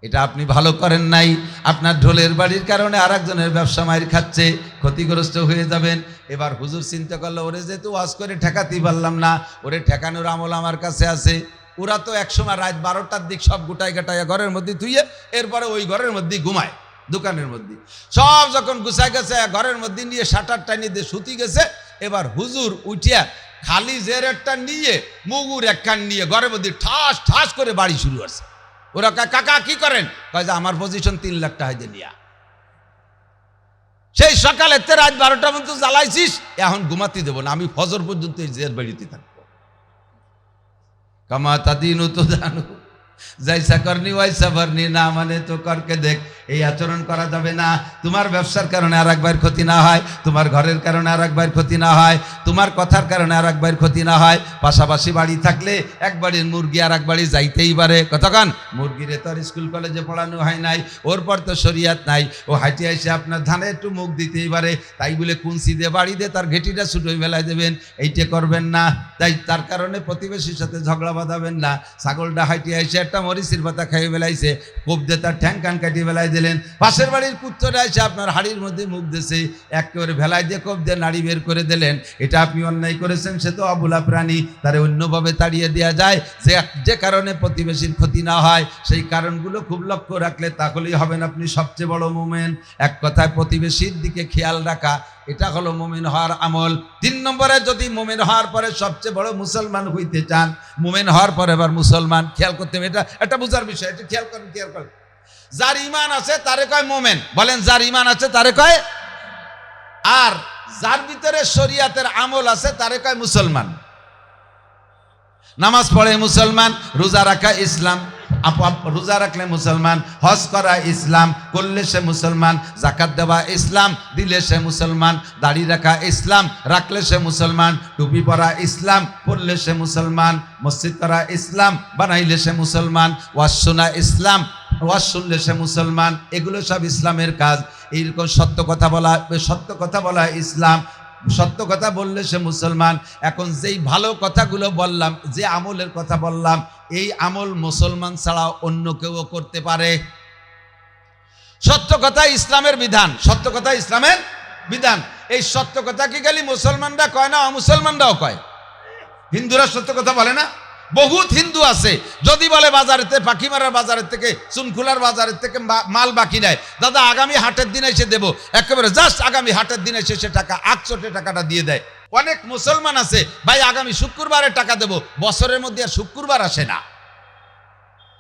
এটা আপনি ভালো করেন নাই, আপনার ঢোলের বাড়ির কারণে আর একজনের ব্যবসা মায়ের খাচ্ছে, ক্ষতিগ্রস্ত হয়ে যাবেন। এবার হুজুর চিন্তা করলো, ওরে যেহেতু ওয়াজ করে ঠেকাতেই পারলাম না, ওরে ঠেকানোর আমল আমার কাছে আছে। ওরা তো একসময় রাত 12টার দিক সব গোটাই গাটাইয়া ঘরের মধ্যে ধুইয়ে এরপরে ওই ঘরের মধ্যেই ঘুমায়, দোকানের মধ্যে সব যখন গুছাই গেছে ঘরের মধ্যে নিয়ে শাটার টাইনি দিয়ে শুতি গেছে। এবার হুজুর উঠিয়া খালি জের একটা নিয়ে মুগুর একখান নিয়ে ঘরের মধ্যে ঠাস ঠাস করে বাড়ি শুরু করছে। ওরা কাকা কি করেন? কয় যে আমার পজিশন 3 লাখ টাকা দিয়ে নিয়া। সেই সকালে রাত 12টা পর্যন্ত জ্বালাইছিস, এখন ঘুমাতে দেবো না, আমি ফজর পর্যন্ত এই জের বাড়িতে থাকবো। কামা তাদিন তো জানো, যাইসা করনি ওয়াইসা ভরনি, না মানে তো করকে দেখ। এই আচরণ করা যাবে না। তোমার ব্যবসার কারণে আর একবার ক্ষতি না হয়, তোমার ঘরের কারণে আর একবার ক্ষতি না হয়, তোমার কথার কারণে আর একবার ক্ষতি না হয়। পাশাপাশি বাড়ি থাকলে এক বাড়ির মুরগি আর এক বাড়ি যাইতেই পারে। কতক্ষণ মুরগিরে তো আর স্কুল কলেজে পড়ানো হয় নাই, ওর পর তো শরিয়াত নাই, ও হাঁটিয়ে এসে আপনার ধানে একটু মুখ দিতেই পারে। তাই বলে কুঞ্চি দিয়ে বাড়ি দিয়ে তার ঘেটিটা ছুটোই বেলায় দেবেন, এইটা করবেন না। তাই তার কারণে প্রতিবেশীর সাথে ঝগড়া বাঁধাবেন না। ছাগলটা হাঁটিয়ে এসে একটা মরিচির পাতা খাইয়ে বেলাইছে, কোপ দিয়ে তার ঠ্যাং কান কাটিয়ে বেলাই দিলেন। পাশের বাড়ির কুত্তরা এসে আপনার হাড়ির মধ্যে মুখ দিয়েছে, একেবারে ভেলায় দিয়ে কোপ দিয়ে নাড়ি বের করে দিলেন। এটা আপনি অন্যায় করেছেন, সে তো অবলা প্রাণী, তারে অন্যভাবে তাড়িয়ে দেওয়া যায়। যে কারণে প্রতিবেশীর ক্ষতি না হয়, সেই কারণগুলো খুব লক্ষ্য রাখলে তাহলেই হবেন আপনি সবচেয়ে বড় মুমিন। এক কথায় প্রতিবেশীর দিকে খেয়াল রাখা, এটা হলো মুমিন হওয়ার আমল। 3 নম্বরে, যদি মুমিন হওয়ার পরে সবচেয়ে বড় মুসলমান হইতে চান, মুমিন হওয়ার পরে এবার মুসলমান খেয়াল করতে হবে। এটা বুঝার বিষয়, এটা খেয়াল করেন। যার ঈমান আছে তারে কয় মুমিন, বলেন যার ঈমান আছে তারে কয়, আর যার ভিতরে শরীয়তের আমল আছে তারে কয় মুসলমান। নামাজ পড়ে মুসলমান, রোজা রাখা ইসলাম, রোজা রাখলে মুসলমান, হজ করা ইসলাম, করলে সে মুসলমান, যাকাত দেওয়া ইসলাম, দিলে সে মুসলমান, দাড়ি রাখা ইসলাম, রাখলে সে মুসলমান, টুপি পরা ইসলাম, পড়লে সে মুসলমান, মসজিদ করা ইসলাম, বানাইলে সে মুসলমান, ওয়াজ শোনা ইসলাম, ওয়াজ শুনলে সে মুসলমান। এগুলো সব ইসলামের কাজ। এইরকম সত্য কথা বলা ইসলাম, সত্য কথা বললে সে মুসলমান। এখন যেই ভালো কথাগুলো বললাম, যে আমলের কথা বললাম, এই আমল মুসলমান ছাড়া অন্য কেউ করতে পারে। সত্য কথা ইসলামের বিধান, সত্য কথা ইসলামের বিধান। এই সত্য কথা কি খালি মুসলমানরা কয় না, অমুসলমানরাও কয়? হিন্দুরা সত্য কথা বলে না? বহুত হিন্দু আছে, যদি বলে বাজারেতে, পাখিমারার বাজারের থেকে, চুনখোলার বাজারের থেকে মাল বাকি নেয়, দাদা আগামী হাটের দিন এসে দেবো, একেবারে জাস্ট আগামী হাটের দিন এসে সে টাকা আকচোটে টাকাটা দিয়ে দেয়। অনেক মুসলমান আছে, ভাই আগামী শুক্রবারে টাকা দেবো, বছরের মধ্যে আর শুক্রবার আসে না,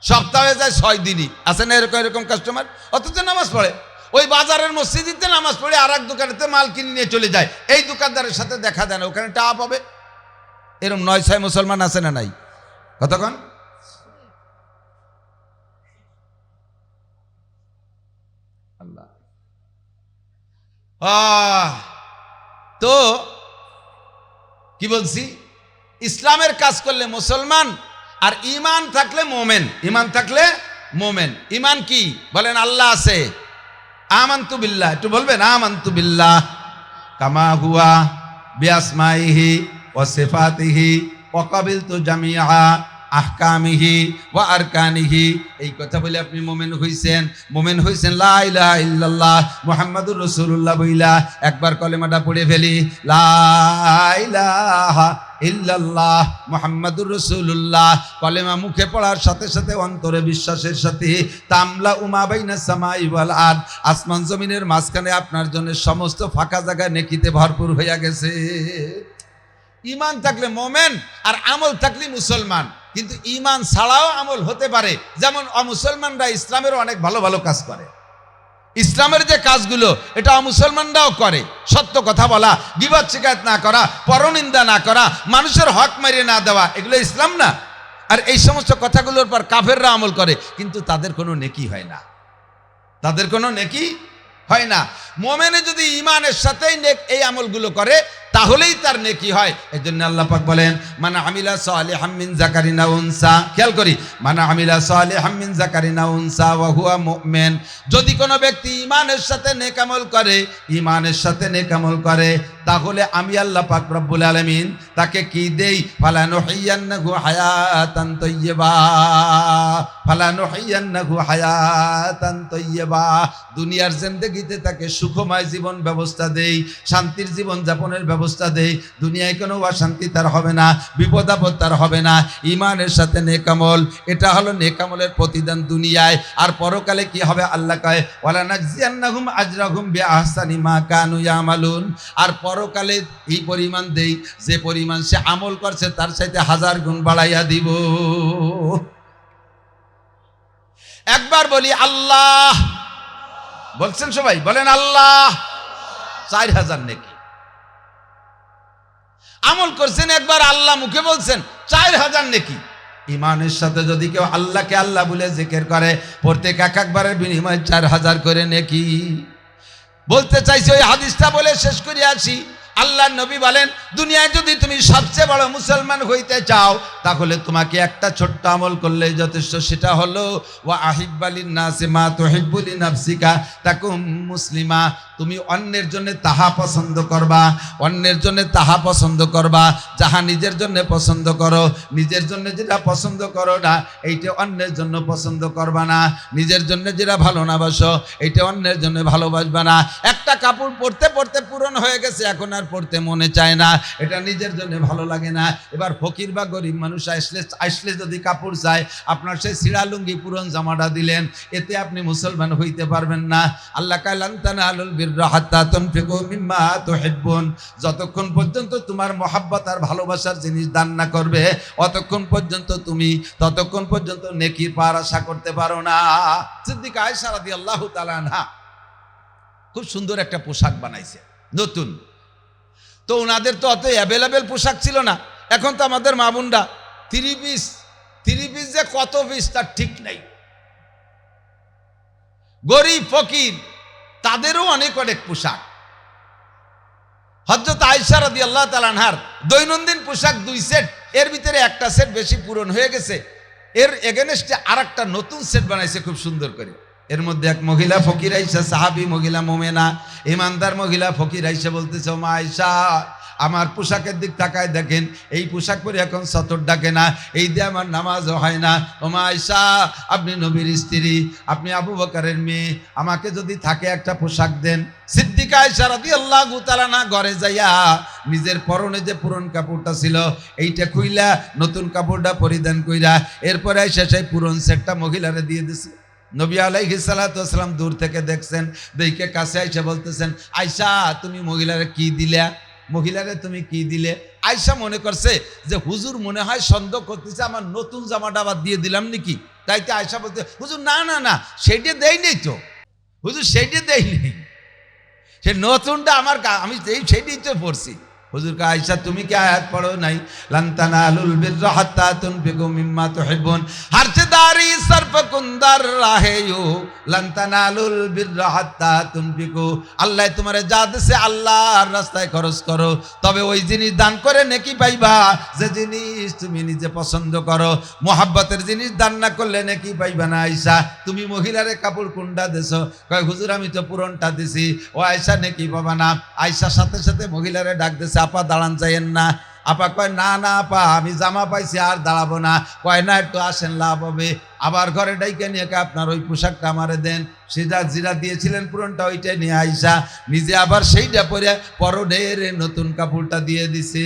সপ্তাহে যায় 6 দিনই। আছে না এরকম কাস্টমার? অথচ নামাজ পড়ে, ওই বাজারের মসজিদে নামাজ পড়ে আর এক দোকানেতে মাল কিনে নিয়ে চলে যায়। এই দোকানদারের সাথে দেখা দেয় না, ওখানে টাকা পাবে। এরকম 9-6 মুসলমান আছে না নাই? কতক্ষণ? আল্লাহ। তো কি বলছি, ইসলামের কাজ করলে মুসলমান, আর ঈমান থাকলে মোমেন। ঈমান থাকলে মোমেন। ঈমান কি বলেন? আল্লাহ আছে, আমানতু বিল্লাহ, একটু বলবেন আমানতু বিল্লাহ কামা হুয়া বিআসমাইহি ওয়া সিফাতিহি ওয়া কাবিলতু জামিআ আহকামিহি ওয়া আরকানিহি। এই কথা বলে আপনি মুমিন হইছেন। মুমিন হইছেন লা ইলাহা ইল্লাল্লাহ মুহাম্মাদুর রাসূলুল্লাহ বইলা একবার কলেমাটা পড়ে ফেলি, লা ইলাহা ইল্লাল্লাহ মুহাম্মাদুর রাসূলুল্লাহ। কলেমা মুখে পড়ার সাথে সাথে অন্তরে বিশ্বাসের সাথে তামলা উমা বাইনা সামাই ওয়াল আরদ, আসমান জমিনের মাঝখানে আপনার জন্য সমস্ত ফাঁকা জায়গা নেকিতে ভরপুর হইয়া গেছে। ঈমান থাকলে মোমেন, আর আমল থাকলে মুসলমান। কিন্তু ঈমান ছাড়াও আমল হতে পারে, যেমন অমুসলমানরা ইসলামের অনেক ভালো ভালো কাজ করে। ইসলামের যে কাজগুলো এটা অমুসলমানরাও করে। সত্য কথা বলা, গীবত শিকায়ত না করা, পরনিন্দা না করা, মানুষের হক মারিয়ে না দেওয়া, এগুলো ইসলাম না? আর এই সমস্ত কথাগুলোর পর কাফেররা আমল করে, কিন্তু তাদের কোনো নেকি হয় না, তাদের কোনো নেকি হয় না। মোমেনে যদি ঈমানের সাথেই এই আমলগুলো করে তাহলেই তার নেকি হয়। এজন্য আল্লাহ পাক বলেন, মান আমিলা সালিহাম মিন যাকারিন আও উনসা, খেয়াল করি, মান আমিলা সালিহাম মিন যাকারিন আও উনসা ওয়া হুয়া মুমিন। যদি কোনো ব্যক্তি ঈমানের সাথে নেক আমল করে, ঈমানের সাথে নেক আমল করে, তাহলে আমি আল্লাহ পাক রব্বুল আলামিন তাকে কি দেই? ফালানুহিয়ান্নাহু হায়াতান তাইয়্যিবা, ফালানুহিয়ান্নাহু হায়াতান তাইয়্যিবা। দুনিয়ার জিন্দেগিতে তাকে সুখময় জীবন ব্যবস্থা দেই, শান্তির জীবন যাপনের ব্যবস্থা দেই। দুনিয়ায় কোনো অশান্তি তার হবে না, বিপদ আপদ তার হবে না। ঈমানের সাথে নেক আমল, এটা হলো নেক আমলের প্রতিদান দুনিয়ায়। আর পরকালে কি হবে? আল্লাহ কয়, ওয়ালা নাজজিয়ান্নাহুম আজরাহুম বিআহসানি মা কানু ইয়ামালুন। আর পরকালে এই পরিমাণ দেই, যে পরিমাণ সে আমল করছে তার চাইতে 1000 গুণ বাড়াইয়া দিব। একবার বলি আল্লাহ, বলছেন সবাই, বলেন আল্লাহ। 4000 নেকি আমল করছেন, একবার আল্লাহ মুখে বলছেন, 4000 নেকি। ঈমানের সাথে যদি কেউ আল্লাহকে আল্লাহ বলে জিকির করে, প্রত্যেক একবারের বিনিময়ে 4000 করে নেকি। বলতে চাইছি, ওই হাদিসটা বলে শেষ করে আসি। আল্লাহ নবী বলেন, দুনিয়ায় যদি তুমি সবচেয়ে বড় মুসলমান হইতে চাও তাহলে তোমাকে একটা ছোট্ট আমল করলেই যথেষ্ট, সেটা হলো ওয়া আহিব্বালিন নাসি মা তুহিব্বু লিনাফসিকা তাকুম মুসলিমা। তুমি অন্যের জন্য তাহা পছন্দ করবা, অন্যের জন্য তাহা পছন্দ করবা যাহা নিজের জন্য পছন্দ করো। নিজের জন্য যেটা পছন্দ করো না এইটা অন্যের জন্য পছন্দ করবা না। নিজের জন্য যেটা ভালো না বাসো এইটা অন্যের জন্য ভালোবাসবা না। একটা কাপড় পরতে পরতে পুরন হয়ে গেছে, এখন আর পরতে মনে চায় না, এটা নিজের জন্য ভালো লাগে না। এবার ফকির বা গরিব মানুষ আসলে যদি কাপড় চায়, আপনার সেই ছিঁড়া লুঙ্গি পুরন জামাটা দিলেন, এতে আপনি মুসলমান হইতে পারবেন না। আল্লাহ কয় লান তানালুল বিররা হাত্তা তুনফিকু মিম্মা তুহিব্বুন। যতক্ষণ পর্যন্ত তোমার মহাব্বত আর ভালোবাসার জিনিস দান না করবে ততক্ষণ পর্যন্ত নেকির পার আশা করতে পারো না। সিদ্দিকা আয়েশা রাদিয়াল্লাহু তাআলা আনহা খুব সুন্দর একটা পোশাক বানাইছে নতুন। তো ওনাদের তো অত অ্যাভেলেবেল পোশাক ছিল না। এখন তো আমাদের মা বোনরা থ্রি পিস যে কত পিস তার ঠিক নাই। গরিব ফকির তাদেরও অনেক পোশাক। হযরত আয়েশা রাদিয়াল্লাহু তাআলা আনহার দৈনন্দিন পোশাক 2 সেট, এর ভিতরে একটা সেট বেশি পূরণ হয়ে গেছে, এর এগেনস্টে আরেকটা নতুন সেট বানাইছে খুব সুন্দর করে। এর মধ্যে এক মহিলা ফকির আইসা, সাহাবী মহিলা, মোমেনা ইমানদার মহিলা ফকির আইসা বলতেছে, মা আয়েশা আমার পোশাকের দিক তাকায় দেখেন, এই পোশাক পরে এখন সতর ডাকে না, এই দিয়ে আমার নামাজও হয় না। ও মা আয়েশা, আপনি নবীর স্ত্রী, আপনি আবু বকরের মেয়ে, আমাকে যদি থাকে একটা পোশাক দেন। সিদ্দিকা আয়েশা রাদিয়াল্লাহু তাআলা না ঘরে যাইয়া নিজের পরনে যে পুরন কাপড়টা ছিল এইটা খুইলা নতুন কাপড়টা পরিধান কইরা এরপরে আয়েশা সেই পুরন সেটটা মহিলারে দিয়ে দিছে। নবী আলাইহিস সালাতু ওয়াস সালাম দূর থেকে দেখছেন, দেখে কাছে আয়েশা বলতেছেন, আয়েশা তুমি মহিলারে কি দিলা? মহিলারে তুমি কি দিলে? আয়েশা মনে করছে যে হুজুর মনে হয় সন্দেহ করতেছে আমার নতুন জামাটা আবার দিয়ে দিলাম নাকি। তাইতে আয়েশা বলতে, হুজুর না না না, সেইটা দেই নেই তো হুজুর, সেইটা দেই নেই, সে নতুনটা আমার, আমি সেইটাই তো পড়ছি। হুজুর কা আয়েশা তুমি কি আয়াত পড়ো নাই? লান তানালুল বিররা হাত্তা তুনফিকু মিম্মা তুহিব্বুন হারচদারি সরফকুন্দার রাহেয়ু লান তানালুল বিররা হাত্তা তুনফিকু। আল্লাহ তোমারে যা দিছে আল্লাহর রাস্তায় খরচ করো, তবে ওই জিনিস দান করে নেকি পাইবা যে জিনিস তুমি নিজে পছন্দ করো। মোহাব্বতের জিনিস দান না করলে নেকি পাইবা না। আয়েশা তুমি মহিলারে কাপড় কোনটা দেছো? কয় হুজুর আমি তো পুরনটা দিছি। ও আয়েশা নেকি পাবা না। আয়েশার সাথে সাথে মহিলারে ডাক দিছে, আপা দাঁড়ান যাইয়েন না। আপা কয় না না আপা আমি জামা পাইছি আর দাঁড়াবো না। কয় না একটু আসেন লাভ হবে। আবার ঘরে ডাইকে নিয়ে আপনার ওই পোশাকটা আমারে দেন। সেটা জিরা দিয়েছিলেন পুরনটা ওইটাই নিয়ে আয়েশা নিজে আবার সেইটা পরে পরনের নতুন কাপড়টা দিয়ে দিছে।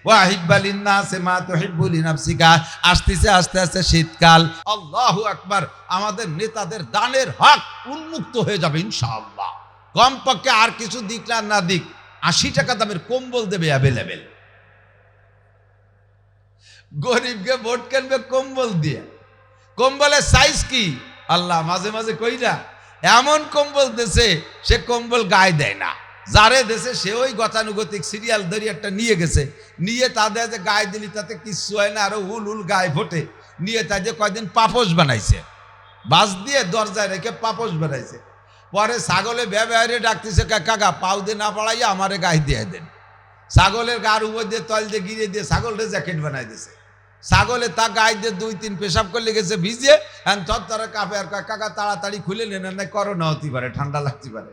ওয়াহিব্বালিন নাসি মা তুহিব্বু লিনাফসিকা। আসতেছে আস্তে আস্তে শীতকাল। আল্লাহু আকবার। আমাদের নেতাদের দানের হক উন্মুক্ত হয়ে যাবে ইনশাআল্লাহ। কমপক্ষে আর কিছু দিক না দিক 80 টাকা দামের কম্বল দেবে অ্যাভেলেবেল। গরিবকে ভোট কেনবে কম্বল দিয়ে। কম্বলের সাইজ কি আল্লাহ মাঝে মাঝে কইরা এমন কম্বল দেশে সে কম্বল গায়ে দেয় না, যারে দেশে সে ওই গতানুগতিক সিরিয়াল ধরি একটা নিয়ে গেছে, নিয়ে তাদের যে গায়ে দিলি তাতে কিচ্ছু হয় না, আরো হুল হুল গায়ে ফোটে, নিয়ে তাদের কয়দিন পাপোশ বানাইছে, বাস দিয়ে দরজায় রেখে পাপোশ বানাইছে। পরে ছাগলে ব্যবহারে ডাকতেছে, কাকা পাও দিয়ে না পড়াইয়া আমারে গায়ে দিয়ে দেন। ছাগলের গার উপর দিয়ে তল দিয়ে গিরে দিয়ে ছাগলটা জ্যাকেট বানাই দিয়েছে। ছাগলে তা গায়ে দিয়ে 2-3 পেশাব করলে গেছে ভিজে, তারা কাপে আর কাকা তাড়াতাড়ি খুলে নেন, না করোনা হতে পারে, ঠান্ডা লাগতে পারে।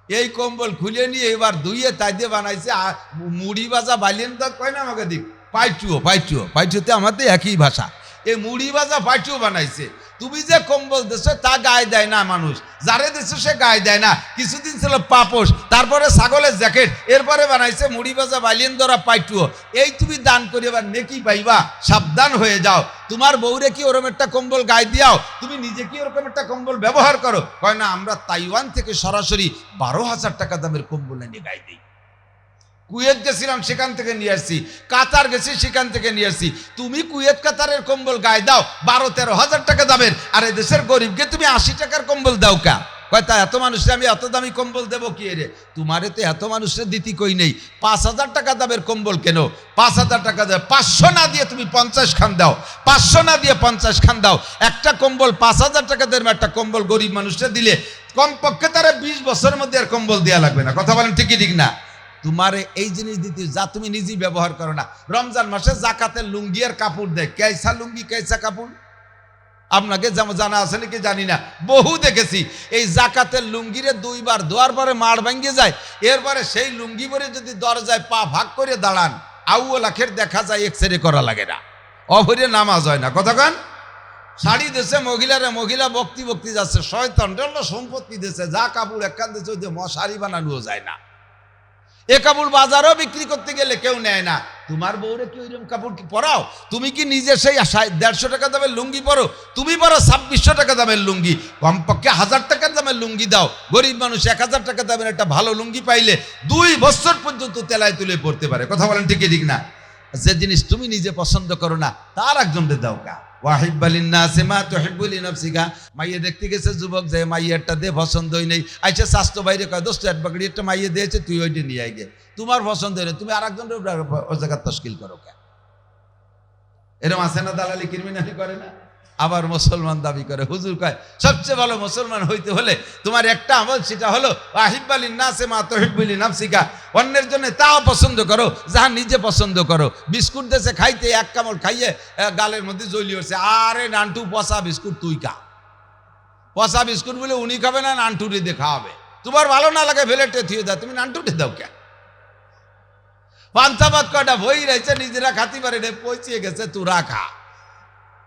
এই কম্বল খুলে নিয়ে এবার ধুইয়ে তাই দিয়ে বানাইছে। মুড়ি ভাজা বালিয়েন তো কয় না আমাকে দিক পাইচুতে আমাদের একই ভাষা। এই মুড়ি ভাজা পাইচুও বানাইছে। তুমি যে কম্বল দেছো তা গায়ে দেয় না মানুষ, যারে দেছো সে গায়ে দেয় না। কিছুদিন ছিল পাপোশ, তারপরে ছাগলের জ্যাকেট, এরপরে বানাইছে মুড়ি ভাজা বাইলেন ধরা পাইটুও। এই তুমি দান করে এবার নেকি পাইবা, সাবধান হয়ে যাও। তোমার বউরে কি ওরকম একটা কম্বল গায়ে দিয়াও, তুমি নিজে কি ওরকম একটা কম্বল ব্যবহার করো? কয় না আমরা তাইওয়ান থেকে সরাসরি 12,000 টাকা দামের কম্বল এনে গায়ে দিই। কুয়েত গেছিলাম সেখান থেকে নিয়ে আসছি, কাতার গেছি সেখান থেকে নিয়ে আসছি। তুমি কুয়েত কাতারের কম্বল গায়ে দাও 12-13 হাজার টাকা দামের, আর এই দেশের গরিবকে তুমি 80 টাকার কম্বল দাও কা? কয় তা এত মানুষের আমি এত দামি কম্বল দেবো কি রে? তোমারে তো এত মানুষের দিতি কই নেই। 5,000 টাকা দামের কম্বল কেন? 5,000 টাকা দেয়, 500 না দিয়ে তুমি 50 খান দাও, 500 না দিয়ে 50 খান দাও। একটা কম্বল 5,000 টাকা দেবে, একটা কম্বল গরিব মানুষরা দিলে কমপক্ষে তারা 20 বছরের মধ্যে আর কম্বল দেওয়া লাগবে না। কথা বলেন ঠিকই ঠিক না? তোমারে এই জিনিস দিতে যা তুমি নিজেই ব্যবহার করো না। রমজান মাসে জাকাতের লুঙ্গি আর কাপড় দেয়, কেসা লুঙ্গি কেসা কাপড় আপনাকে জানা আছে নাকি জানি না, বহু দেখেছি এই জাকাতের লুঙ্গিরে দুইবার ধোয়ার পরে মাড় ভাঙ্গে যায়, এরপরে সেই লুঙ্গি পরে যদি দরজায় পা ভাগ করে দাঁড়ান আউয়াল আখের দেখা যায়, এক্সরে করা লাগে না, অভরে নামাজ হয় না। কতক্ষণ শাড়ি দেশে মহিলা বক্তি যাচ্ছে, শয়তান সম্পত্তি দেশে যা কাপড় একখান দেশে ওই মশারি বানানোও যায় না, এ কাপড় বাজারও বিক্রি করতে গেলে কেউ নেয় না। তোমার বউরে কি ওইরকম কাপড় কি পরাও? তুমি কি নিজে সেই 150 টাকা দামের লুঙ্গি পরো? তুমি পরো 2600 টাকা দামের লুঙ্গি, কমপক্ষে 1000 টাকার দামের লুঙ্গি দাও। গরিব মানুষ 1000 টাকা দামের একটা ভালো লুঙ্গি পাইলে 2 বছর পর্যন্ত তেলায় তুলে পড়তে পারে। কথা বলেন ঠিক ঠিক না? যে জিনিস তুমি নিজে পছন্দ করো না তার একজনকে দাও কা। মাইয়ে দেখতে গেছে যুবক, যে মাইয়েরটা দে পছন্দ হই নেই, আইসে স্বাস্থ্য বাইরে কয় দোস্ত একবাকড়ি একটা মাইয়ে দিয়েছে, তুই ওইটা নিয়ে আগে, তোমার পছন্দ হয় না, তুমি আর একজনের ও জায়গা তশকিল করো কে? এরকম আছে না? দালালি ক্রিমিনালি করে না? আবার মুসলমান দাবি করে। হুজুর কয় সবচেয়ে ভালো মুসলমান হইতে হলে তোমার একটা আমল, সেটা হলো আহিব্বালিন নাসে মা তুহিব্বুলি নাফসিকা, অন্যের জন্য তাও পছন্দ করো যা নিজে পছন্দ করো। বিস্কুট দেশে খাইতে এক কামড় খাইয়ে গালের মধ্যে জ্বলি উঠছে, আরে নান্টু পচা বিস্কুট তুই খা, পচা বিস্কুট বলে উনি খাবে না, নান্টুটি দিয়ে খাওয়াবে। তোমার ভালো না লাগে ভেলেটে থুয়ে দাও, তুমি নান্টুটি দাও কে? পান্থাবাদ কটা বই রয়েছে, নিজেরা খাতি পারে পচিয়ে গেছে, তুরা খা,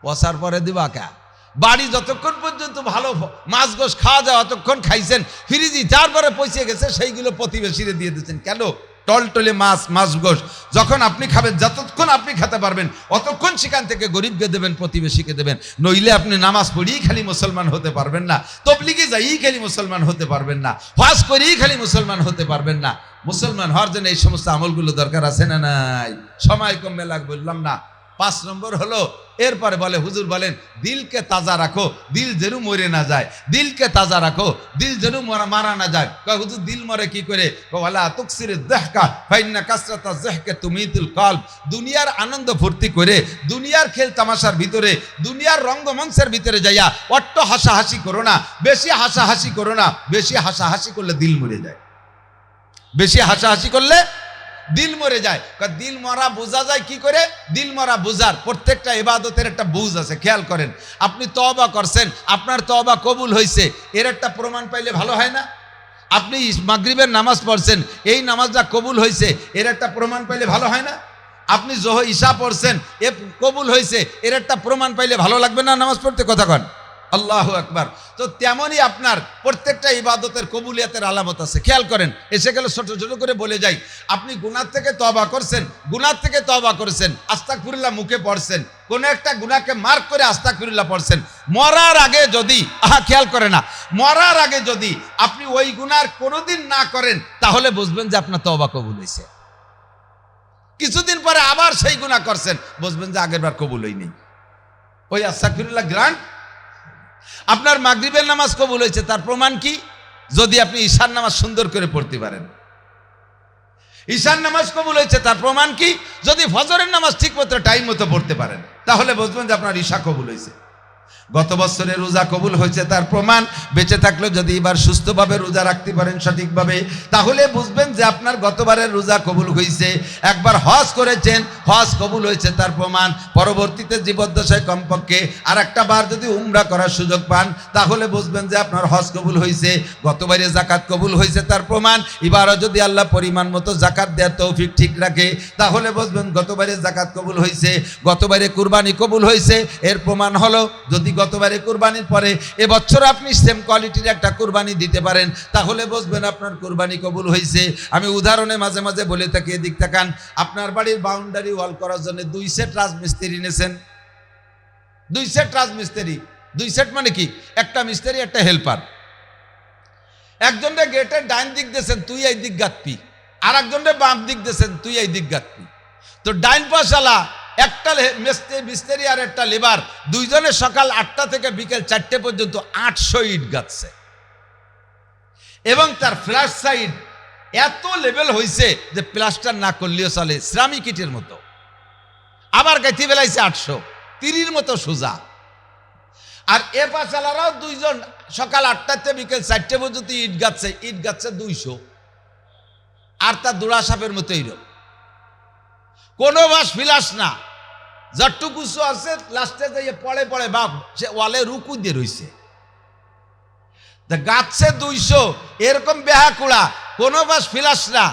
পচার পরে দিবা কে? বাড়ি যতক্ষণ পর্যন্ত ভালো মাছ গোশ খাওয়া যায় অতক্ষণ খাইছেন, ফ্রিজি তারপরে পচিয়ে গেছে সেইগুলো প্রতিবেশীরে দিয়ে দিচ্ছেন কেন? টলটলে মাছ গোশ যখন আপনি খাবেন, যতক্ষণ আপনি খেতে পারবেন অতক্ষণ সেখান থেকে গরিবকে দেবেন, প্রতিবেশীকে দেবেন। নইলে আপনি নামাজ পড়েই খালি মুসলমান হতে পারবেন না, তবলিগে যাই খালি মুসলমান হতে পারবেন না, হজ করেই খালি মুসলমান হতে পারবেন না। মুসলমান হওয়ার জন্য এই সমস্ত আমলগুলো দরকার আছে না নাই? সময় কমে লাগ বললাম না। 5 নম্বর হলো, এরপরে বলে হুজুর বলেন দিলকে তাজা রাখো, দিল যেন মরে না যায়, দিলকে তাজা রাখো, দিল যেন মারা না যায়। হুজুর দিল মরে কি করে? ওয়ালা তুকসির যাহকা ফাইন্না কাসরাতা যাহকা তুমিতুল কলব। দুনিয়ার আনন্দ ফুর্তি করে, দুনিয়ার খেল তামাশার ভিতরে, দুনিয়ার রঙ্গমঞ্চের ভিতরে যাইয়া অট্ট হাসাহাসি করো না, বেশি হাসাহাসি করো না। বেশি হাসাহাসি করলে দিল মরে যায়, বেশি হাসাহাসি করলে দিল মরে যায়। দিল মরা বোঝা যায় কি করে? দিল মরা বোঝার প্রত্যেকটা ইবাদতের একটা বুঝ আছে। খেয়াল করেন, আপনি তওবা করছেন, আপনার তওবা কবুল হয়েছে, এর একটা প্রমাণ পাইলে ভালো হয় না? আপনি মাগরিবের নামাজ পড়ছেন, এই নামাজটা কবুল হয়েছে, এর একটা প্রমাণ পাইলে ভালো হয় না? আপনি ঈশা পড়ছেন, এ কবুল হয়েছে, এর একটা প্রমাণ পাইলে ভালো লাগবে না নামাজ পড়তে? কথা কন আল্লাহু আকবার। তো তেমনই আপনার প্রত্যেকটা ইবাদতের কবুলিয়াতের আলামত আছে। খেয়াল করেন, এসে গেলে ছোট ছোট করে বলে যাই। আপনি গুনাহ থেকে তওবা করছেন, গুনাহ থেকে তওবা করেছেন, আস্তাগফিরুল্লাহ মুখে পড়ছেন, কোন একটা গুনাহকে মার্ক করে আস্তাগফিরুল্লাহ পড়ছেন, মরার আগে যদি খেয়াল করে না, মরার আগে যদি আপনি ওই গুনাহ কোনোদিন না করেন, তাহলে বুঝবেন যে আপনার তওবা কবুল হয়েছে। কিছুদিন পরে আবার সেই গুনাহ করছেন, বুঝবেন যে আগের বার কবুল হয়নি। ওই আস্তাগফিরুল্লাহ গ্রান্ট। আপনার মাগরিবের নামাজ কবুল হয়েছে, তার প্রমাণ কি? যদি আপনি ঈশার নামাজ সুন্দর করে পড়তে পারেন। ঈশার নামাজ কবুল হয়েছে, তার প্রমাণ কি? যদি ফজরের নামাজ ঠিক মতো টাইম মতো পড়তে পারেন, তাহলে বুঝবেন যে আপনার ঈশা কবুল হয়েছে। গত বছরের রোজা কবুল হয়েছে, তার প্রমাণ বেঁচে থাকলেও যদি এবার সুস্থভাবে রোজা রাখতে পারেন সঠিকভাবে, তাহলে বুঝবেন যে আপনার গতবারের রোজা কবুল হয়েছে। একবার হজ করেছেন, হজ কবুল হয়েছে, তার প্রমাণ। পরবর্তীতে জীবদ্দশায় কমপক্ষে আর একটা বার যদি উমরা করার সুযোগ পান, তাহলে বুঝবেন যে আপনার হজ কবুল হয়েছে। গতবারে জাকাত কবুল হয়েছে, তার প্রমাণ। এবারও যদি আল্লাহ পরিমাণ মতো জাকাত দেওয়ার তৌফিক ঠিক রাখে, তাহলে বুঝবেন গতবারে জাকাত কবুল হয়েছে। গতবারে কুরবানি কবুল হয়েছে, এর প্রমাণ হলো যদি গতবারে কুরবানির পরে এবছর আপনি সেম কোয়ালিটির একটা কুরবানি দিতে পারেন, তাহলে বুঝবেন আপনার কুরবানি কবুল হয়েছে। আমি উদাহরণে মাঝে মাঝে বলে থাকি, এদিক তাকান। আপনার বাড়ির বাউন্ডারি ওয়াল করার জন্য 2 সেট রাজমিস্ত্রি নিয়েছেন, 2 সেট রাজমিস্ত্রি। 2 সেট মানে কি? একটা মিস্ত্রি, একটা হেল্পার। একজনকে গেটের ডাইন দিক দিয়েছেন, তুই এই দিক গাঁথবি, আর একজনকে বাম দিক দিয়েছেন, তুই এই দিক গাঁথবি। তো ডাইন পাশালা একটা মিস্ত্রি আর একটা লেবার, দুইজনে সকাল 8টা থেকে বিকেল 4টে পর্যন্ত 800 ইট গাঁথছে, এবং তার ফ্ল্যাশ সাইড এত লেভেল হয়েছে যে প্লাস্টার না করলেও চলে, শ্রামিক ইটের মতো। আবার গাঁথি বেলাইছে 830 মতো সোজা। আর এ পাশালারাও দুইজন সকাল 8টা থেকে বিকেল 4টে পর্যন্ত ইট গাঁথছে 200। আর তার দুড়া সাপের মতোই রোগ, কোনো বাস ফিলাস না, যতটুকুসু আছে লাস্টে যাইয়ে পড়ে পড়ে বাপ সে ওয়ালে রুকু দিয়ে রইছে। গাছে 200 এরকম বেহাকুড়া, কোনো বাস ফিলাস না,